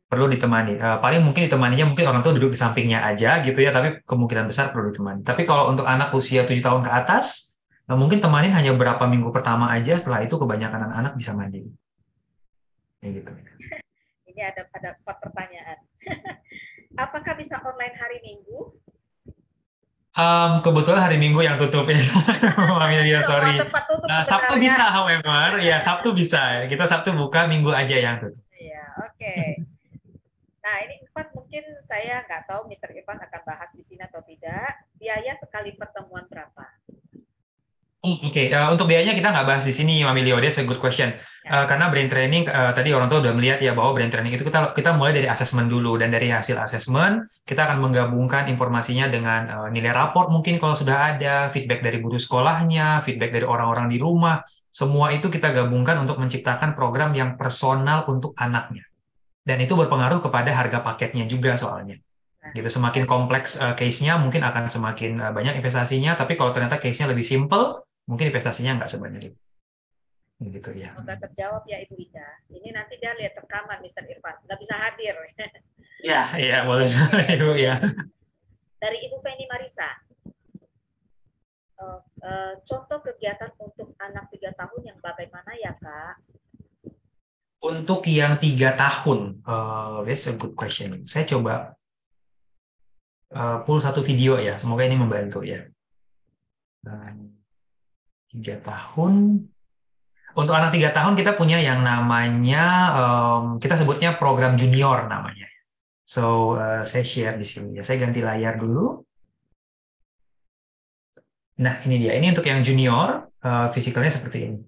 S3: Perlu ditemani. Paling mungkin ditemaninya mungkin orang tua duduk di sampingnya aja gitu ya, tapi kemungkinan besar perlu ditemani. Tapi kalau untuk anak usia 7 tahun ke atas, mungkin temanin hanya beberapa minggu pertama aja, setelah itu kebanyakan anak-anak bisa mandiri. Kayak gitu.
S1: Ini ada 4 pertanyaan. Apakah bisa online hari Minggu?
S3: Kebetulan hari Minggu yang tutup ya, Mamilio,
S1: Semua
S3: sorry.
S1: tempat tutup
S3: Sabtu
S1: sebenarnya.
S3: bisa, however, ya Sabtu bisa. Kita Sabtu buka, Minggu aja yang tutup.
S1: Iya, oke. Nah, ini 4 mungkin saya nggak tahu Mr. Irfan akan bahas di sini atau tidak. Biaya sekali pertemuan berapa?
S3: Oke. Untuk biayanya kita nggak bahas di sini, Mamilio. That's a good question. Karena brain training, tadi orang tua udah melihat ya bahwa brain training itu kita mulai dari asesmen dulu, dan dari hasil asesmen kita akan menggabungkan informasinya dengan nilai raport mungkin kalau sudah ada, feedback dari guru sekolahnya, feedback dari orang-orang di rumah, semua itu kita gabungkan untuk menciptakan program yang personal untuk anaknya. Dan itu berpengaruh kepada harga paketnya juga soalnya. Gitu, semakin kompleks case-nya mungkin akan semakin banyak investasinya, tapi kalau ternyata case-nya lebih simple, mungkin investasinya nggak sebanyak itu. Gitu ya.
S1: Semoga terjawab ya Ibu Ida. Ini nanti dia lihat rekaman Mr. Irfan, nggak bisa hadir.
S3: Ya, boleh Ibu ya.
S1: Dari Ibu Feni Marisa, contoh kegiatan untuk anak 3 tahun yang bagaimana ya Kak?
S3: Untuk yang 3 tahun, that's a good question. Saya coba pull satu video ya, semoga ini membantu ya. 3 tahun. Untuk anak 3 tahun kita punya yang namanya, kita sebutnya program junior namanya. So, saya share di sini ya. Saya ganti layar dulu. Nah, ini dia. Ini untuk yang junior, fisikalnya seperti ini.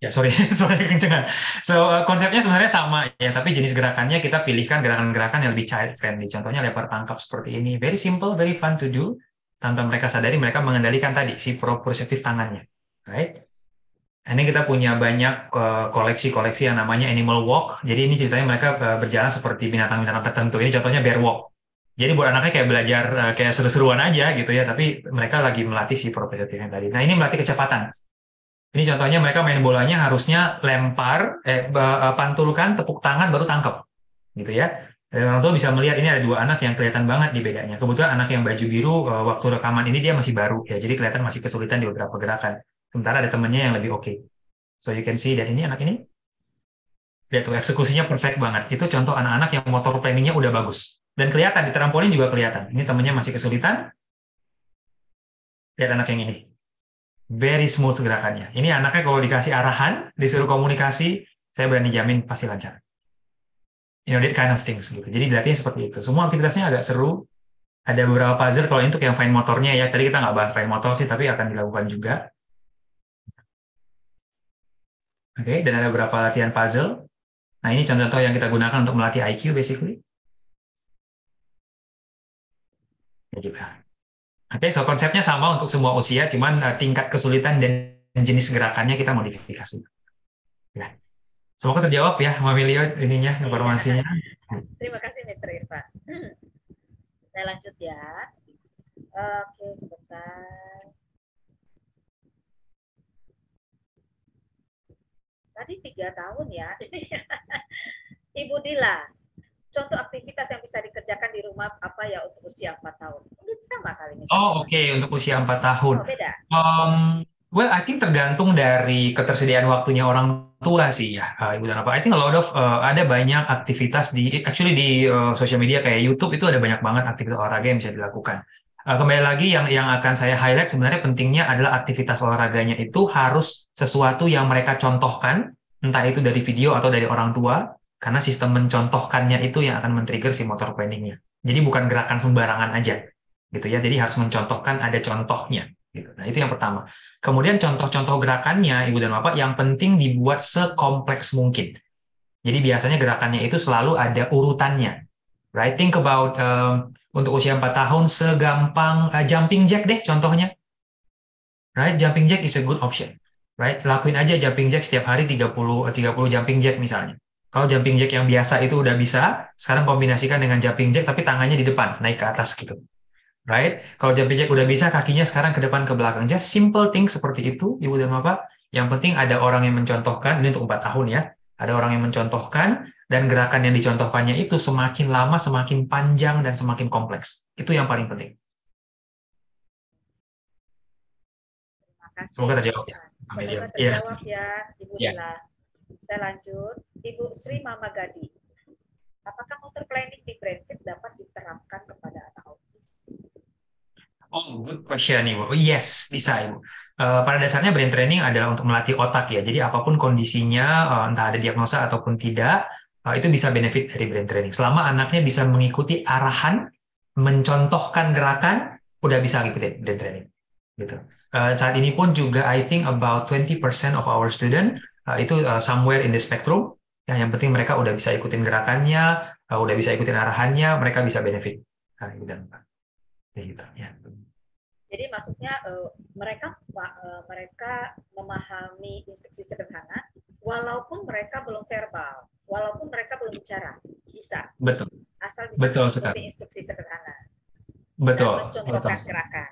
S3: Ya, sorry kencengan. So, konsepnya sebenarnya sama ya, tapi jenis gerakannya kita pilihkan gerakan-gerakan yang lebih child friendly. Contohnya lempar tangkap seperti ini. Very simple, very fun to do. Tanpa mereka sadari, mereka mengendalikan tadi si proprioceptive tangannya. Right? Ini kita punya banyak koleksi-koleksi yang namanya animal walk. Jadi ini ceritanya mereka berjalan seperti binatang-binatang tertentu. Ini contohnya bear walk. Jadi buat anaknya kayak belajar kayak seru-seruan aja gitu ya, tapi mereka lagi melatih si proprioceptive yang tadi. Nah, ini melatih kecepatan. Ini contohnya mereka main bolanya harusnya lempar, pantulkan, tepuk tangan, baru tangkap. Gitu ya. Dan orang tua bisa melihat ini ada 2 anak yang kelihatan banget di bedanya. Kebetulan anak yang baju biru, waktu rekaman ini dia masih baru ya, jadi kelihatan masih kesulitan di beberapa gerakan. Sementara ada temannya yang lebih oke. So you can see that ini anak ini, lihat tuh eksekusinya perfect banget. Itu contoh anak-anak yang motor planningnya udah bagus. Dan kelihatan, di trampolin juga kelihatan. Ini temannya masih kesulitan. Lihat anak yang ini. Very smooth gerakannya. Ini anaknya kalau dikasih arahan, disuruh komunikasi, saya berani jamin pasti lancar. You know, that kind of things gitu. Jadi dilatihnya seperti itu. Semua aktivitasnya agak seru. Ada beberapa puzzle kalau untuk yang fine motornya ya. Tadi kita nggak bahas fine motor sih, tapi akan dilakukan juga. Oke, dan ada beberapa latihan puzzle. Nah, ini contoh-contoh yang kita gunakan untuk melatih IQ, basically. Ya gitu. Oke, so konsepnya sama untuk semua usia, cuman tingkat kesulitan dan jenis gerakannya kita modifikasi. Ya. Semoga terjawab ya, Mamilio, ininya, informasinya.
S1: Terima kasih, Mr. Irfan. Saya lanjut ya. Oke, sebentar. Tadi 3 tahun ya. Ibu Dila, contoh aktivitas yang bisa dikerjakan di rumah apa ya untuk usia 4 tahun? Mungkin sama kali ini.
S3: Oh, oke. Untuk usia 4 tahun.
S1: Oh, beda.
S3: Well, I think tergantung dari ketersediaan waktunya orang tua sih ya, Ibu dan Bapak. I think a lot of ada banyak aktivitas di social media kayak YouTube itu ada banyak banget aktivitas olahraga yang bisa dilakukan. Kembali lagi yang akan saya highlight sebenarnya pentingnya adalah aktivitas olahraganya itu harus sesuatu yang mereka contohkan, entah itu dari video atau dari orang tua, karena sistem mencontohkannya itu yang akan men-trigger si motor planningnya. Jadi bukan gerakan sembarangan aja, gitu ya. Jadi harus mencontohkan, ada contohnya. Gitu. Nah, itu yang pertama. Kemudian contoh-contoh gerakannya, Ibu dan Bapak, yang penting dibuat sekompleks mungkin. Jadi biasanya gerakannya itu selalu ada urutannya. Right? Think about untuk usia 4 tahun segampang jumping jack deh contohnya. Right? Jumping jack is a good option. Right? Lakuin aja jumping jack setiap hari 30 jumping jack misalnya. Kalau jumping jack yang biasa itu udah bisa, sekarang kombinasikan dengan jumping jack tapi tangannya di depan, naik ke atas gitu. right? Kalau jumping jack udah bisa, kakinya sekarang ke depan ke belakang. Just simple thing seperti itu, Ibu dan Bapak. Yang penting ada orang yang mencontohkan, ini untuk 4 tahun ya. Ada orang yang mencontohkan, dan gerakan yang dicontohkannya itu semakin lama, semakin panjang, dan semakin kompleks. Itu yang paling penting.
S1: Terima kasih.
S3: Semoga terjawab ya,
S1: Semoga
S3: Amelia.
S1: terjawab ya, Ibu
S3: Iya.
S1: Lila. Saya lanjut, Ibu Sri Mama Gadi. Apakah motor planning di Brainfit dapat diterapkan kepada anak autis?
S3: Oh, good question, Ibu. Oh, yes, bisa, Ibu. Pada dasarnya brain training adalah untuk melatih otak ya. Jadi apapun kondisinya, entah ada diagnosa ataupun tidak, itu bisa benefit dari brain training. Selama anaknya bisa mengikuti arahan, mencontohkan gerakan, udah bisa ngikutin brain training. Gitu. Saat ini pun juga I think about 20% of our student itu somewhere in the spectrum. Ya, yang penting mereka udah bisa ikutin gerakannya, udah bisa ikutin arahannya, mereka bisa benefit. Nah, gitu. Kayak gitu ya.
S1: Jadi maksudnya mereka memahami instruksi sederhana, walaupun mereka belum verbal, walaupun mereka belum bicara, bisa.
S3: Betul.
S1: Asal bisa
S3: Betul
S1: mengikuti
S3: sekali.
S1: instruksi sederhana
S3: Betul.
S1: dan
S3: Betul
S1: mencontohkan
S3: sekali.
S1: gerakan.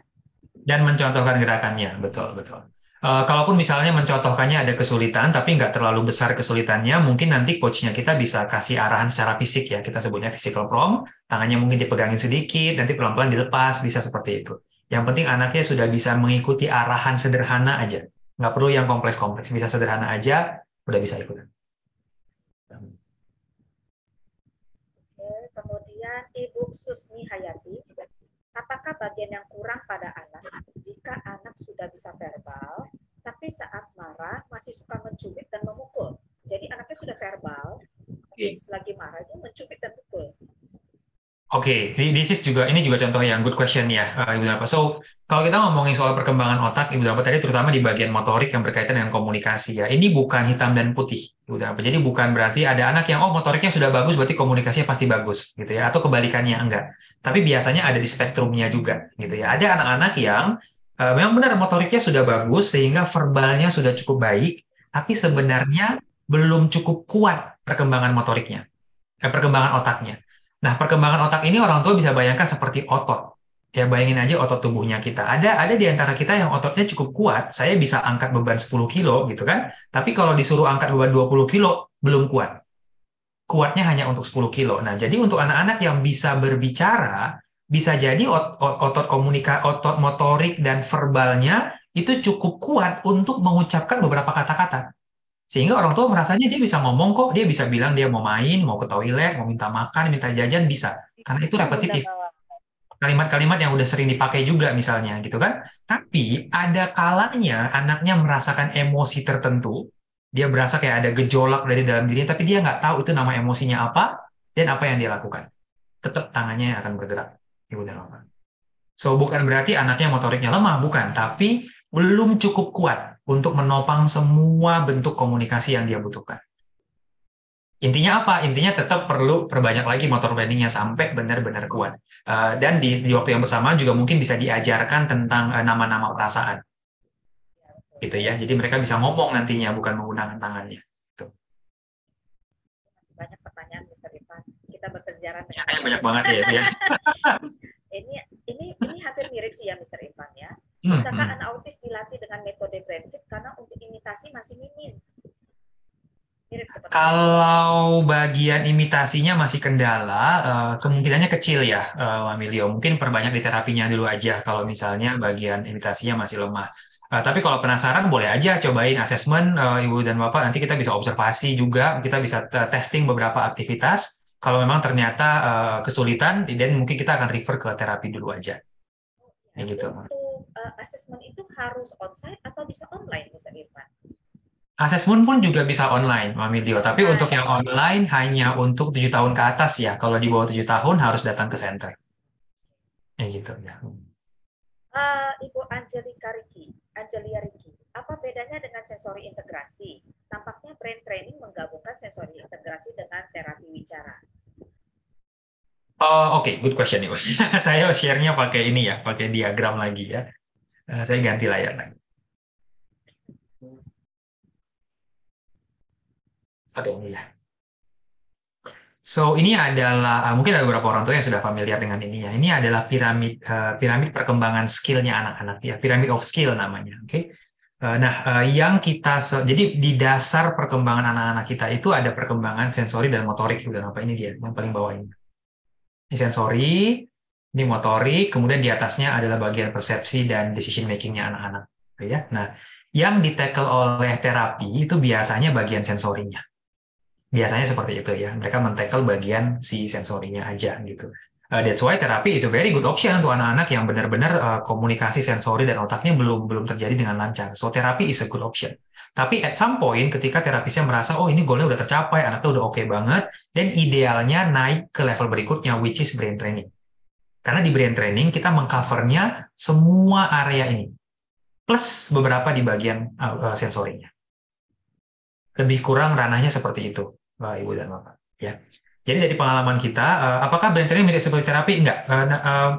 S3: Dan mencontohkan gerakannya, betul, betul. Kalaupun misalnya mencontohkannya ada kesulitan, tapi nggak terlalu besar kesulitannya, mungkin nanti coachnya kita bisa kasih arahan secara fisik ya, kita sebutnya physical prompt, tangannya mungkin dipegangin sedikit, nanti pelan-pelan dilepas, bisa seperti itu. Yang penting anaknya sudah bisa mengikuti arahan sederhana aja, nggak perlu yang kompleks-kompleks, bisa sederhana aja, udah bisa ikutan.
S1: Oke, kemudian Ibu Susmi Hayati, apakah bagian yang kurang pada anak jika anak sudah bisa verbal, tapi saat marah masih suka mencubit dan memukul? Jadi anaknya sudah verbal, tapi lagi marah dia mencubit dan mukul.
S3: Oke, ini juga contoh yang good question ya, Ibu Bapak. So, kalau kita ngomongin soal perkembangan otak, Ibu Bapak tadi terutama di bagian motorik yang berkaitan dengan komunikasi ya. Ini bukan hitam dan putih, Ibu Bapak. Jadi bukan berarti ada anak yang motoriknya sudah bagus berarti komunikasinya pasti bagus gitu ya, atau kebalikannya enggak. Tapi biasanya ada di spektrumnya juga gitu ya. Ada anak-anak yang memang benar motoriknya sudah bagus sehingga verbalnya sudah cukup baik, tapi sebenarnya belum cukup kuat perkembangan motoriknya, perkembangan otaknya. Nah, perkembangan otak ini orang tua bisa bayangkan seperti otot. Ya, bayangin aja otot tubuhnya kita. Ada di antara kita yang ototnya cukup kuat. Saya bisa angkat beban 10 kilo gitu kan. Tapi kalau disuruh angkat beban 20 kilo, belum kuat. Kuatnya hanya untuk 10 kilo. Nah, jadi untuk anak-anak yang bisa berbicara, bisa jadi otot motorik dan verbalnya itu cukup kuat untuk mengucapkan beberapa kata-kata. Sehingga orang tua merasanya dia bisa ngomong kok, dia bisa bilang dia mau main, mau ke toilet, mau minta makan, minta jajan, bisa. Karena itu repetitif. Kalimat-kalimat yang udah sering dipakai juga misalnya gitu kan. Tapi ada kalanya anaknya merasakan emosi tertentu, dia berasa kayak ada gejolak dari dalam dirinya, tapi dia nggak tahu itu nama emosinya apa dan apa yang dia lakukan. Tetap tangannya yang akan bergerak. Ibu dan Bapak. So, bukan berarti anaknya motoriknya lemah, bukan. Tapi belum cukup kuat untuk menopang semua bentuk komunikasi yang dia butuhkan. Intinya apa? Intinya tetap perlu perbanyak lagi motor planningnya sampai benar-benar kuat. Dan di waktu yang bersamaan juga mungkin bisa diajarkan tentang nama-nama perasaan. Gitu ya. Jadi mereka bisa ngomong nantinya, bukan menggunakan tangannya. Tuh.
S1: Masih banyak pertanyaan, Mr. Irfan. Kita berkejaran dengan
S3: Banyak banget ya.
S1: ini hampir mirip sih ya, Mr. Irfan ya. Bisakah anak autis dilatih dengan metode Brainfit karena untuk imitasi masih minim? Mirip seperti
S3: Kalau bagian imitasinya masih kendala, kemungkinannya kecil ya, Mamilio. Mungkin perbanyak di terapinya dulu aja kalau misalnya bagian imitasinya masih lemah. Tapi kalau penasaran boleh aja cobain asesmen, Ibu dan Bapak. Nanti kita bisa observasi juga, kita bisa testing beberapa aktivitas. Kalau memang ternyata kesulitan, dan mungkin kita akan refer ke terapi dulu aja. Ya, gitu.
S1: Untuk asesmen itu harus onsite atau bisa online, Mr. Irfan?
S3: Asesmen pun juga bisa online, Mamilio. Tapi untuk yang online hanya untuk 7 tahun ke atas ya. Kalau di bawah 7 tahun harus datang ke center. Ya gitu ya.
S1: Ibu Angelia Riki, apa bedanya dengan sensori integrasi? Tampaknya brain training menggabungkan sensori integrasi dengan terapi wicara.
S3: Oke, good question Ibu. Saya share-nya pakai ini ya, pakai diagram lagi ya. Saya ganti layar lagi. Oke, ini ya. So ini adalah mungkin ada beberapa orang tua yang sudah familiar dengan ininya. Ini adalah piramid perkembangan skillnya anak-anak ya, pyramid of skill namanya. Oke. Nah, yang jadi di dasar perkembangan anak-anak kita itu ada perkembangan sensori dan motorik. Udah apa ini dia yang paling bawah ini. Ini sensori, ini motorik, kemudian di atasnya adalah bagian persepsi dan decision making-nya anak-anak. Oke, ya. Nah, yang di-tackle oleh terapi itu biasanya bagian sensorinya. Biasanya seperti itu ya. Mereka men-tackle bagian si sensorinya aja gitu. That's why terapi is a very good option untuk anak-anak yang benar-benar komunikasi sensori dan otaknya belum terjadi dengan lancar. So terapi is a good option. Tapi at some point ketika terapisnya merasa oh ini goalnya udah tercapai, anaknya udah oke banget, dan idealnya naik ke level berikutnya which is brain training. Karena di brain training kita mengcovernya semua area ini plus beberapa di bagian sensorinya. Lebih kurang ranahnya seperti itu, Ibu dan Bapak. Ya. Jadi dari pengalaman kita, apakah brain training mirip seperti terapi? Enggak.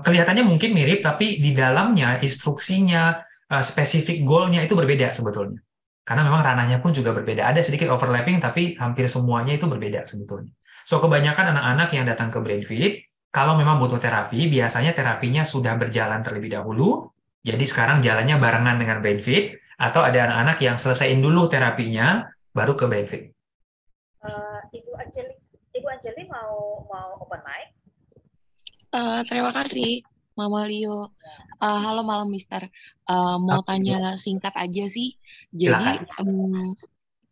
S3: Kelihatannya mungkin mirip, tapi di dalamnya instruksinya, spesifik goal-nya itu berbeda sebetulnya. Karena memang ranahnya pun juga berbeda. Ada sedikit overlapping, tapi hampir semuanya itu berbeda sebetulnya. So kebanyakan anak-anak yang datang ke BrainFit, kalau memang butuh terapi, biasanya terapinya sudah berjalan terlebih dahulu. Jadi sekarang jalannya barengan dengan BrainFit, atau ada anak-anak yang selesaiin dulu terapinya, baru ke BrainFit.
S1: Ibu Anjeli mau open mic?
S5: Terima kasih, Mama Leo. Halo malam, Mister. Mau tanya singkat aja sih. Jadi,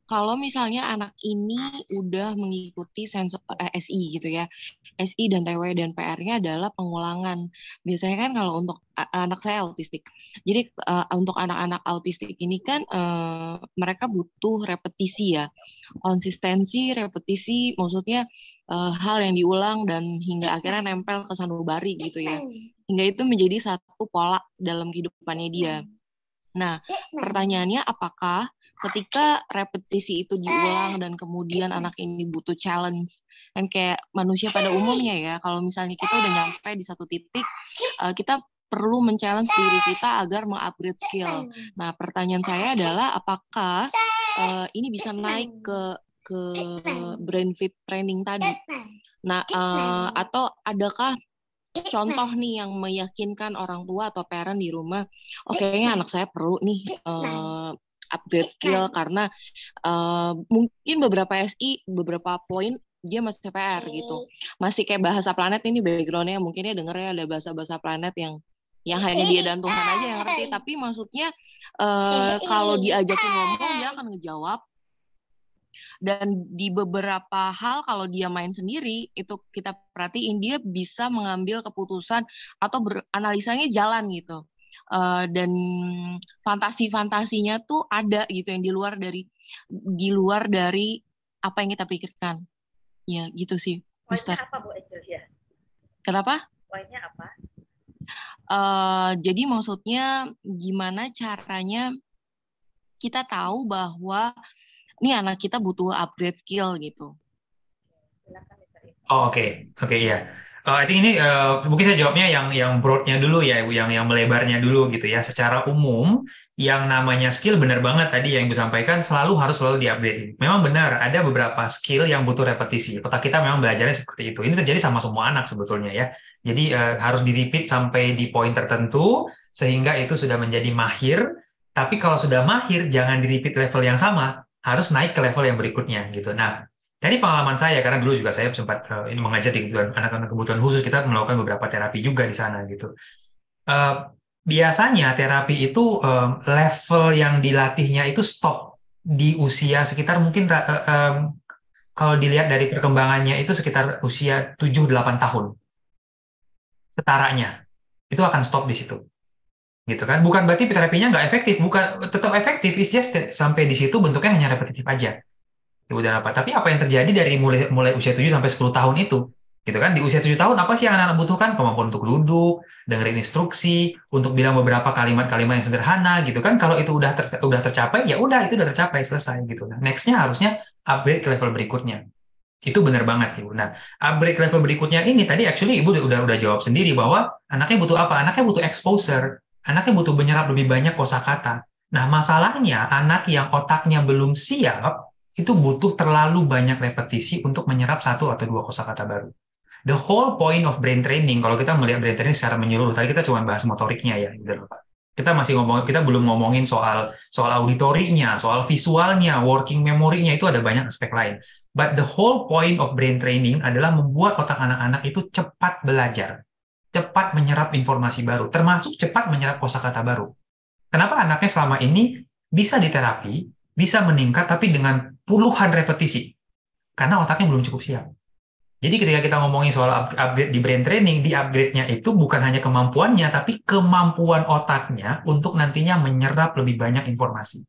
S5: kalau misalnya anak ini udah mengikuti SI gitu ya, SI dan TW dan PR-nya adalah pengulangan. Biasanya kan kalau untuk anak saya autistik. Jadi untuk anak-anak autistik ini kan mereka butuh repetisi ya, konsistensi, repetisi, maksudnya hal yang diulang dan hingga akhirnya nempel ke sanubari gitu ya. Hingga itu menjadi satu pola dalam kehidupannya dia. Nah, pertanyaannya apakah ketika repetisi itu diulang dan kemudian anak ini butuh challenge, kan kayak manusia pada umumnya ya, kalau misalnya kita udah nyampe di satu titik, kita perlu men-challenge diri kita agar meng-upgrade skill. Nah, pertanyaan saya adalah apakah ini bisa naik ke BrainFit training tadi? Nah, atau adakah contoh nih yang meyakinkan orang tua atau parent di rumah, kayaknya anak saya perlu nih upgrade skill karena mungkin beberapa SI, beberapa poin dia masih PR gitu, masih kayak bahasa planet ini backgroundnya mungkin dia dengernya ada bahasa planet yang hanya dia dan Tuhan aja yang ngerti, tapi maksudnya kalau diajakin ngomong dia akan ngejawab. Dan di beberapa hal kalau dia main sendiri itu kita perhatiin dia bisa mengambil keputusan atau beranalisanya jalan gitu, dan fantasinya tuh ada gitu yang di luar dari apa yang kita pikirkan ya gitu sih, Mister.
S1: Poinnya apa Bu Angel ya?
S5: Kenapa?
S1: Poinnya apa?
S5: Jadi maksudnya gimana caranya kita tahu bahwa ini anak kita butuh upgrade skill gitu.
S1: Silakan, Mr.
S3: Oh, oke, ya. I think ini mungkin saya jawabnya yang broad-nya dulu ya, Ibu, yang melebarnya dulu gitu ya. Secara umum, yang namanya skill benar banget tadi yang Ibu sampaikan harus selalu di-update. Memang benar, ada beberapa skill yang butuh repetisi. Otak kita memang belajarnya seperti itu. Ini terjadi sama semua anak sebetulnya ya. Jadi harus di-repeat sampai di poin tertentu, sehingga itu sudah menjadi mahir. Tapi kalau sudah mahir, jangan di-repeat level yang sama, harus naik ke level yang berikutnya gitu. Nah, dari pengalaman saya, karena dulu juga saya sempat ini mengajar di anak-anak kebutuhan khusus, kita melakukan beberapa terapi juga di sana gitu. Biasanya terapi itu level yang dilatihnya itu stop di usia sekitar mungkin kalau dilihat dari perkembangannya itu sekitar usia 7-8 tahun. Setaranya. Itu akan stop di situ. Gitu kan? Bukan berarti terapinya nggak efektif, bukan, tetap efektif, it's just sampai di situ bentuknya hanya repetitif aja. Udah apa? Tapi apa yang terjadi dari mulai usia 7 sampai 10 tahun itu? Gitu kan? Di usia 7 tahun apa sih yang anak-anak butuhkan? Kemampuan untuk duduk, dengerin instruksi, untuk bilang beberapa kalimat-kalimat yang sederhana gitu kan. Kalau itu udah tercapai, ya udah itu udah tercapai, selesai gitu. Nah, next-nya harusnya upgrade ke level berikutnya. Itu benar banget, Ibu. Nah, upgrade ke level berikutnya ini tadi actually Ibu udah jawab sendiri bahwa anaknya butuh apa? Anaknya butuh exposure. Anaknya butuh menyerap lebih banyak kosakata. Nah, masalahnya anak yang otaknya belum siap itu butuh terlalu banyak repetisi untuk menyerap satu atau dua kosakata baru. The whole point of brain training, kalau kita melihat brain training secara menyeluruh, tadi kita cuma bahas motoriknya ya, gitu loh, Pak. Kita belum ngomongin soal auditorinya, soal visualnya, working memory-nya, itu ada banyak aspek lain. But the whole point of brain training adalah membuat otak anak-anak itu cepat belajar, cepat menyerap informasi baru, termasuk cepat menyerap kosakata baru. Kenapa anaknya selama ini bisa diterapi, bisa meningkat, tapi dengan puluhan repetisi? Karena otaknya belum cukup siap. Jadi ketika kita ngomongin soal upgrade di brain training, di upgrade-nya itu bukan hanya kemampuannya, tapi kemampuan otaknya untuk nantinya menyerap lebih banyak informasi.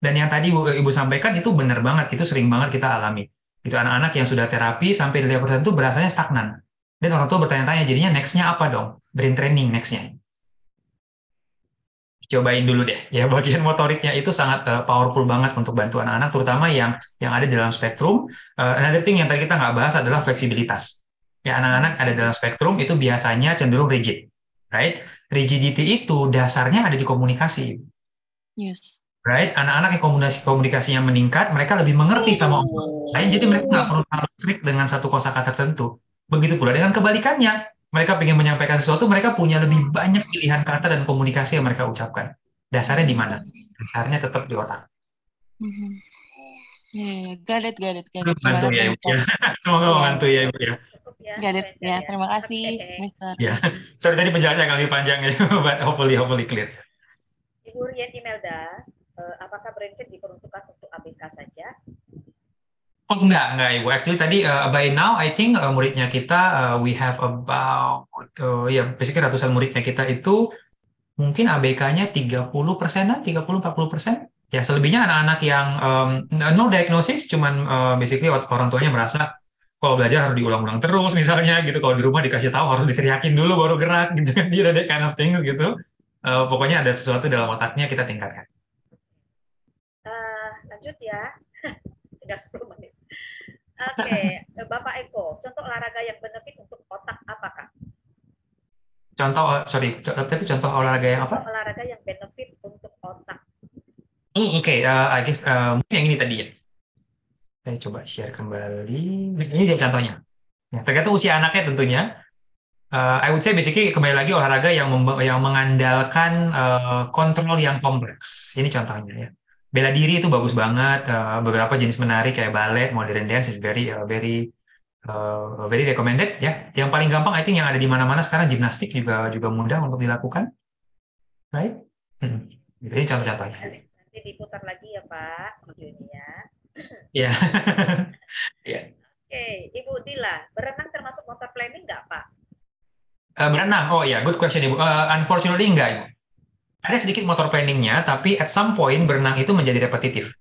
S3: Dan yang tadi Ibu sampaikan itu benar banget, itu sering banget kita alami. Itu anak-anak yang sudah terapi sampai di level tertentu berasanya stagnan. Dan orang tua bertanya-tanya, jadinya next-nya apa dong? Brain training next-nya. Cobain dulu deh, ya bagian motoriknya itu sangat powerful banget untuk bantu anak-anak, terutama yang ada di dalam spektrum. Another thing yang tadi kita nggak bahas adalah fleksibilitas. Ya, anak-anak ada dalam spektrum itu biasanya cenderung rigid, right? Rigidity itu dasarnya ada di komunikasi.
S5: Yes.
S3: Right? Anak-anak yang komunikasinya meningkat, mereka lebih mengerti sama orang lain, jadi mereka nggak perlu terlalu strict dengan satu kosakata tertentu. Begitu pula dengan kebalikannya, mereka ingin menyampaikan sesuatu, mereka punya lebih banyak pilihan kata dan komunikasi yang mereka ucapkan. Dasarnya di mana? Dasarnya tetap di otak.
S5: Got it. Terima
S3: Bantu
S5: kasih,
S3: ya, Ibu.
S5: Mister.
S3: Semoga membantu ya, Ibu ya.
S1: Cukup ya,
S5: Got it.
S1: Spencer
S5: Ya,
S1: ya.
S5: terima kasih,
S1: Oke.
S5: Mister.
S3: Ya, sorry tadi penjelasannya agak lebih panjang ya, but hopefully clear.
S1: Ibu Rian Imelda, apakah BrainFit diperuntukkan untuk ABK saja?
S3: Oh, enggak Ibu. Actually tadi by now I think muridnya kita we have about basically ratusan muridnya kita itu mungkin ABK-nya 30%-an, 30-40%. Ya, selebihnya anak-anak yang no diagnosis, cuman basically orang tuanya merasa kalau belajar harus diulang-ulang terus misalnya gitu. Kalau di rumah dikasih tahu harus diteriakin dulu baru gerak gitu kan, dia ada kind of things gitu. Pokoknya ada sesuatu dalam otaknya kita tingkatkan.
S1: Lanjut ya. Tinggal 10 menit. Oke, Bapak Eko, contoh olahraga yang benefit untuk otak apakah?
S3: Contoh olahraga yang apa?
S1: Contoh olahraga yang benefit untuk otak.
S3: Oke, I guess mungkin yang ini tadi ya. Saya coba share kembali. Ini dia contohnya. Ya, tergantung usia anaknya tentunya. I would say basically kembali lagi olahraga yang mengandalkan kontrol yang kompleks. Ini contohnya ya. Bela diri itu bagus banget. Beberapa jenis menari kayak ballet, modern dance is very recommended ya. Yang paling gampang I think yang ada di mana-mana sekarang gimnastik juga mudah untuk dilakukan. Right? Ini contoh-contohnya.
S1: Nanti diputar lagi ya Pak videonya.
S3: Ya. Ya.
S1: Oke, Ibu Dila, berenang termasuk motor planning nggak Pak?
S3: Berenang, oh ya, good question Ibu. Unfortunately enggak Ibu. Ada sedikit motor planningnya, tapi at some point berenang itu menjadi repetitif.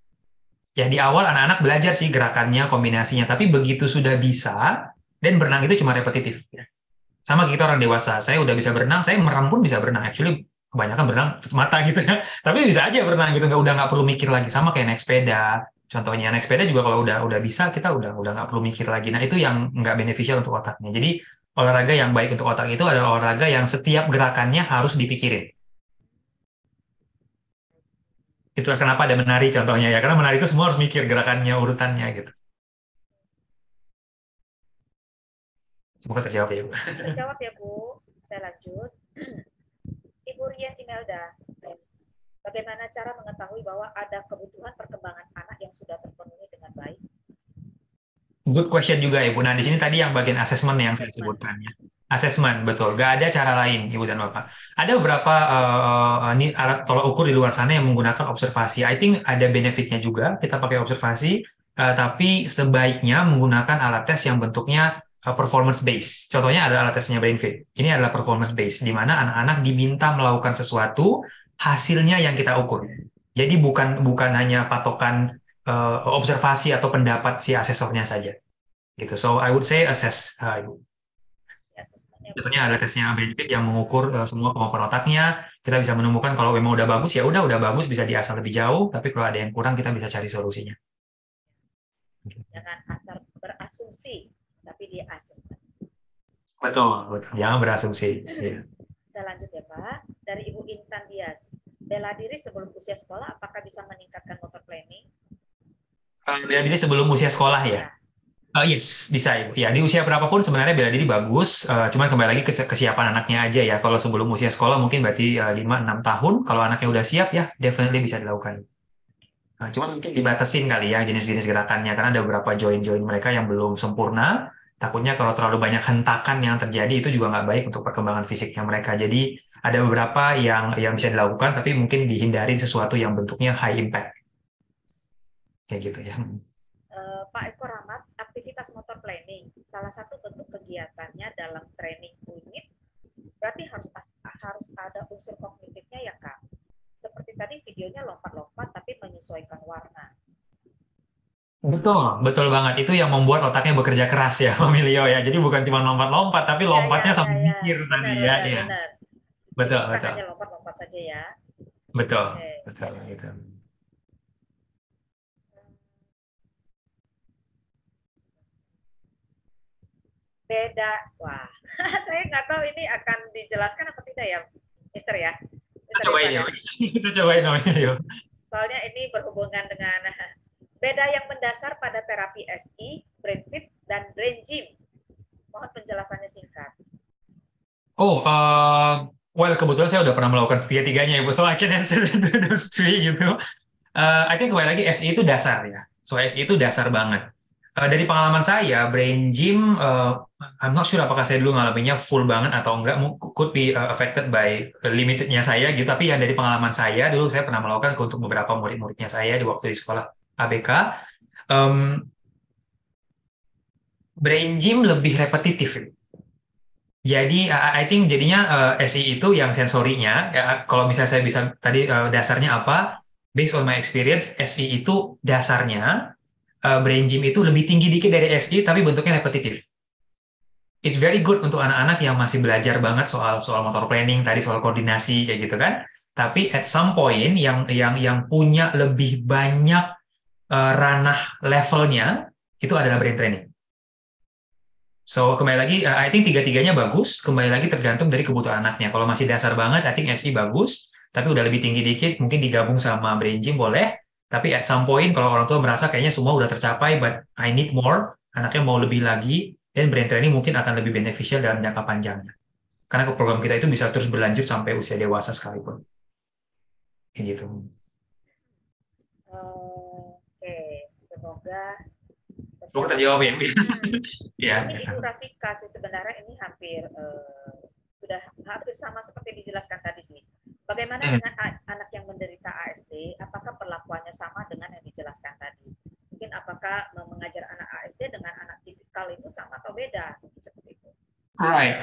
S3: Ya, di awal anak-anak belajar sih gerakannya, kombinasinya, tapi begitu sudah bisa, dan berenang itu cuma repetitif. Sama kita orang dewasa, saya udah bisa berenang, saya merem pun bisa berenang. Actually, kebanyakan berenang tutup mata gitu ya. Tapi bisa aja berenang gitu, nggak perlu mikir lagi. Sama kayak naik sepeda. Contohnya naik sepeda juga kalau udah bisa, kita udah nggak perlu mikir lagi. Nah, itu yang nggak beneficial untuk otaknya. Jadi, olahraga yang baik untuk otak itu adalah olahraga yang setiap gerakannya harus dipikirin. Itulah kenapa ada menari contohnya ya, karena menari itu semua harus mikir gerakannya, urutannya gitu. Semoga terjawab ya, Bu.
S1: Terjawab ya Bu. Saya lanjut. Ibu Rian Imelda, bagaimana cara mengetahui bahwa ada kebutuhan perkembangan anak yang sudah terpenuhi dengan baik?
S3: Good question juga Ibu. Nah, di sini tadi yang bagian asesmen yang saya sebutkan ya. Asesmen, betul. Nggak ada cara lain, Ibu dan Bapak. Ada beberapa alat tolak ukur di luar sana yang menggunakan observasi. I think ada benefitnya juga, kita pakai observasi, tapi sebaiknya menggunakan alat tes yang bentuknya performance based. Contohnya ada alat tesnya BrainFit. Ini adalah performance based, di mana anak-anak diminta melakukan sesuatu, hasilnya yang kita ukur. Jadi bukan hanya patokan observasi atau pendapat si asesornya saja. Gitu. So I would say assess. Contohnya ada tesnya BrainFit yang mengukur semua kemampuan otaknya. Kita bisa menemukan kalau memang udah bagus ya udah bagus, bisa diasah lebih jauh. Tapi kalau ada yang kurang kita bisa cari solusinya.
S1: Jangan asal berasumsi, tapi dia asesmen.
S3: Betul. Jangan berasumsi. Ya.
S1: Saya lanjut ya Pak. Dari Ibu Intan Dias, bela diri sebelum usia sekolah apakah bisa meningkatkan motor planning?
S3: Bela diri sebelum usia sekolah ya. Yes, bisa Ibu. Ya, di usia berapapun sebenarnya bela diri bagus, cuman kembali lagi ke kesiapan anaknya aja ya. Kalau sebelum usia sekolah mungkin berarti 5-6 tahun, kalau anaknya udah siap ya, definitely bisa dilakukan. Cuman mungkin dibatasin kali ya jenis-jenis gerakannya, karena ada beberapa join-join mereka yang belum sempurna. Takutnya kalau terlalu banyak hentakan yang terjadi itu juga nggak baik untuk perkembangan fisiknya mereka. Jadi ada beberapa yang bisa dilakukan, tapi mungkin dihindari sesuatu yang bentuknya high impact. Kayak gitu ya.
S1: Pak Eko Rahmat, aktivitas motor planning, salah satu bentuk kegiatannya dalam training unit, berarti harus ada unsur kognitifnya ya Kak? Seperti tadi videonya lompat-lompat tapi menyesuaikan warna.
S3: Betul, betul banget. Itu yang membuat otaknya bekerja keras ya, Mamilio ya. Jadi bukan cuma lompat-lompat, tapi lompatnya sambil mikir tadi ya. Iya.
S1: Benar.
S3: Betul,
S1: Bukan
S3: betul.
S1: hanya lompat-lompat saja ya.
S3: Betul,
S1: Oke.
S3: betul gitu.
S1: Beda, wah, saya nggak tahu ini akan dijelaskan apa tidak ya, Mister ya.
S3: Kita cobain ya, kita cobain Mamilio.
S1: Soalnya ini berhubungan dengan beda yang mendasar pada terapi SI, brain fit, dan brain gym. Mohon penjelasannya singkat.
S3: Oh, well kebetulan saya udah pernah melakukan tiga-tiganya Ibu, so I can answer those three gitu. I think kembali lagi SI itu dasar ya. So SI itu dasar banget. Dari pengalaman saya, brain gym, I'm not sure apakah saya dulu ngalaminnya full banget atau enggak, could be affected by limitednya saya gitu. Tapi yang dari pengalaman saya, dulu saya pernah melakukan untuk beberapa murid-muridnya saya di waktu di sekolah ABK. Brain gym lebih repetitif. Jadi, I think jadinya SI itu yang sensorinya, ya, kalau misalnya saya bisa tadi dasarnya apa, based on my experience, SI itu dasarnya, brain gym itu lebih tinggi dikit dari SI, tapi bentuknya repetitif. It's very good untuk anak-anak yang masih belajar banget soal motor planning, tadi soal koordinasi, kayak gitu kan. Tapi at some point, yang punya lebih banyak ranah levelnya, itu adalah brain training. So, kembali lagi, I think tiga-tiganya bagus, kembali lagi tergantung dari kebutuhan anaknya. Kalau masih dasar banget, I think SI bagus, tapi udah lebih tinggi dikit, mungkin digabung sama brain gym boleh, tapi at some point, kalau orang tua merasa kayaknya semua udah tercapai, but I need more, anaknya mau lebih lagi, dan brain training mungkin akan lebih beneficial dalam jangka panjangnya. Karena program kita itu bisa terus berlanjut sampai usia dewasa sekalipun. Kayak gitu.
S1: Oke, semoga
S3: terjawab ya. Ya.
S1: Ini Ibu Rafika sih sebenarnya ini hampir sudah hampir sama seperti dijelaskan tadi sih. Bagaimana dengan anak yang menderita ASD? Apakah perlakuannya sama dengan yang dijelaskan tadi? Mungkin apakah mengajar anak ASD dengan anak tipikal itu sama atau beda? Seperti itu.
S3: Right.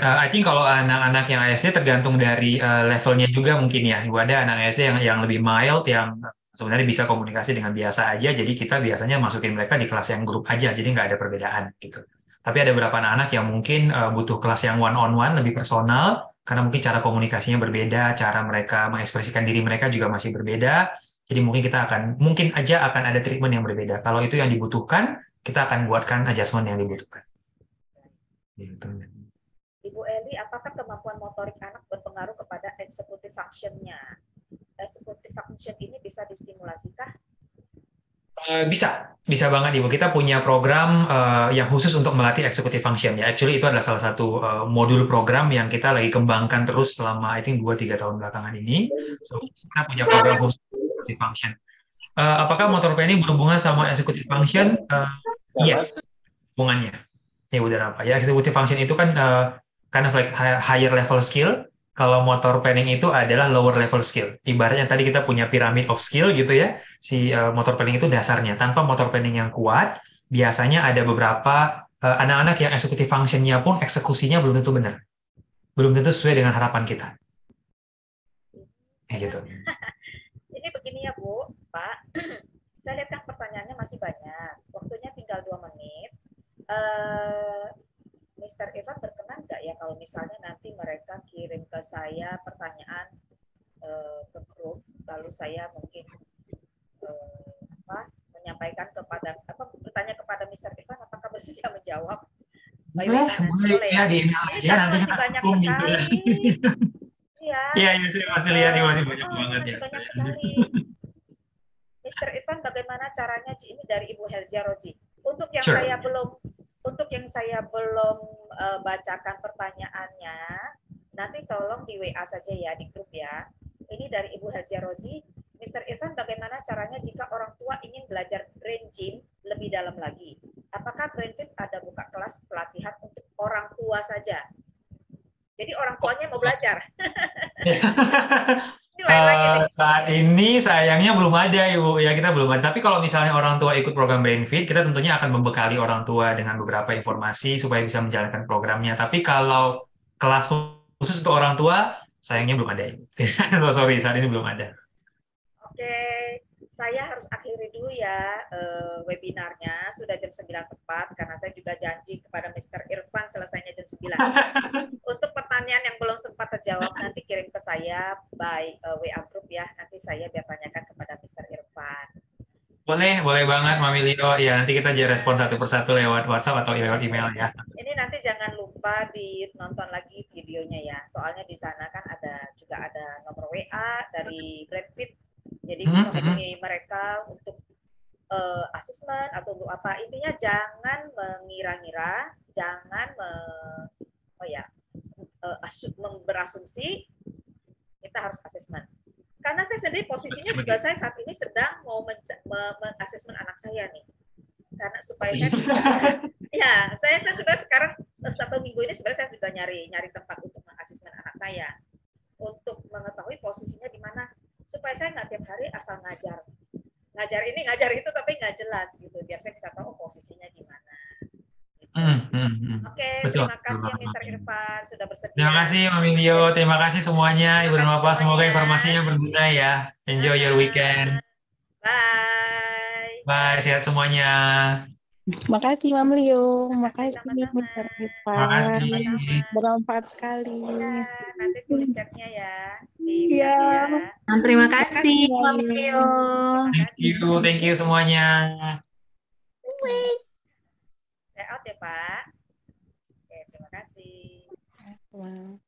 S3: I think kalau anak-anak yang ASD tergantung dari levelnya juga mungkin ya. Ada anak ASD yang lebih mild, yang sebenarnya bisa komunikasi dengan biasa aja. Jadi kita biasanya masukin mereka di kelas yang grup aja, jadi nggak ada perbedaan gitu. Tapi ada beberapa anak-anak yang mungkin butuh kelas yang one-on-one, lebih personal, karena mungkin cara komunikasinya berbeda, cara mereka mengekspresikan diri mereka juga masih berbeda. Jadi mungkin aja akan ada treatment yang berbeda. Kalau itu yang dibutuhkan, kita akan buatkan adjustment yang dibutuhkan. Gitu.
S1: Ibu Eli, apakah kemampuan motorik anak berpengaruh kepada executive function-nya? Executive function ini bisa distimulasikah?
S3: Bisa banget Ibu. Kita punya program yang khusus untuk melatih executive function ya. Actually itu adalah salah satu modul program yang kita lagi kembangkan terus selama I think 2-3 tahun belakangan ini. So, kita punya program khusus executive function. Apakah motor planning berhubungan sama executive function? Yes, hubungannya. Ya udah apa? Ya executive function itu kan kind of like higher level skill. Kalau motor planning itu adalah lower level skill. Ibaratnya tadi kita punya pyramid of skill gitu ya. Si motor planning itu dasarnya. Tanpa motor planning yang kuat, biasanya ada beberapa anak-anak yang executive function-nya pun eksekusinya belum tentu benar. Belum tentu sesuai dengan harapan kita. Kayak gitu.
S1: Ini begini ya Bu, Pak. Saya lihat kan pertanyaannya masih banyak. Waktunya tinggal 2 menit. Mr. Evan berkenan nggak ya kalau misalnya nanti mereka kirim ke saya pertanyaan ke grup, lalu saya mungkin menyampaikan bertanya kepada Mr. Evan apakah bersedia menjawab?
S3: Boleh ya, di email aja nanti
S1: masih banyak sekali.
S3: Iya, saya masih lihat ini masih banyak banget ya.
S1: Banyak sekali. Mr. Irfan, bagaimana caranya? Ini dari Ibu Helzia Rozi. Untuk yang
S3: Sure.
S1: saya belum bacakan pertanyaannya, nanti tolong di WA saja ya, di grup ya. Ini dari Ibu Helzia Rozi. Mr. Irfan, bagaimana caranya jika orang tua ingin belajar brain gym lebih dalam lagi? Apakah BrainFit ada buka kelas pelatihan untuk orang tua saja? Jadi orang tuanya mau belajar. Ini lain lagi nih.
S3: Saat ini sayangnya belum ada, Ibu. Ya, kita belum ada. Tapi kalau misalnya orang tua ikut program BrainFit, kita tentunya akan membekali orang tua dengan beberapa informasi supaya bisa menjalankan programnya. Tapi kalau kelas khusus untuk orang tua, sayangnya belum ada, Ibu. Sorry, saat ini belum ada.
S1: Oke, saya harus akhiri dulu ya webinarnya. Sudah jam 9 tepat, karena saya juga janji kepada Mr. Irfan selesainya jam 9. Untuk pertanyaan yang belum sempat terjawab, nanti kirim ke saya by WA group ya. Nanti saya biar tanyakan kepada Mr. Irfan.
S3: Boleh banget, Mami Lio. Ya, nanti kita aja respon satu persatu lewat WhatsApp atau lewat email ya.
S1: Ini nanti jangan lupa nonton lagi videonya ya. Soalnya di sana kan juga ada nomor WA dari BrainFit. Jadi bisa hubungi mereka untuk asesmen atau untuk apa. Intinya jangan mengira-ngira, jangan berasumsi. Kita harus asesmen. Karena saya sendiri posisinya juga saya saat ini sedang mau mengasesmen anak saya nih. Karena supaya saya sudah sekarang 1 minggu ini sebenarnya saya sudah nyari tempat untuk mengasesmen anak saya untuk mengetahui posisinya di mana supaya saya nggak tiap hari asal ngajar ini ngajar itu tapi nggak jelas gitu, biar saya bisa tahu posisinya di mana. Gitu. Oke, terima kasih ya Mr. Irfan sudah bersedia.
S3: Terima kasih Mami Lio, terima kasih semuanya Ibu dan Bapak, semoga informasinya berguna ya. Enjoy your weekend.
S1: Bye.
S3: Bye, sehat semuanya.
S4: Makasih Mam Lio, makasih
S1: Sama-sama.
S4: Mr. Irfan.
S3: Makasih.
S4: Bermanfaat sekali.
S1: Ya, nanti tulis chatnya ya.
S4: Iya.
S6: Terima kasih,
S4: Makasih,
S6: Mami
S4: Mami.
S6: Leo.
S3: Thank you semuanya.
S1: Saya out ya Pak. Oke, terima kasih.
S4: Wow.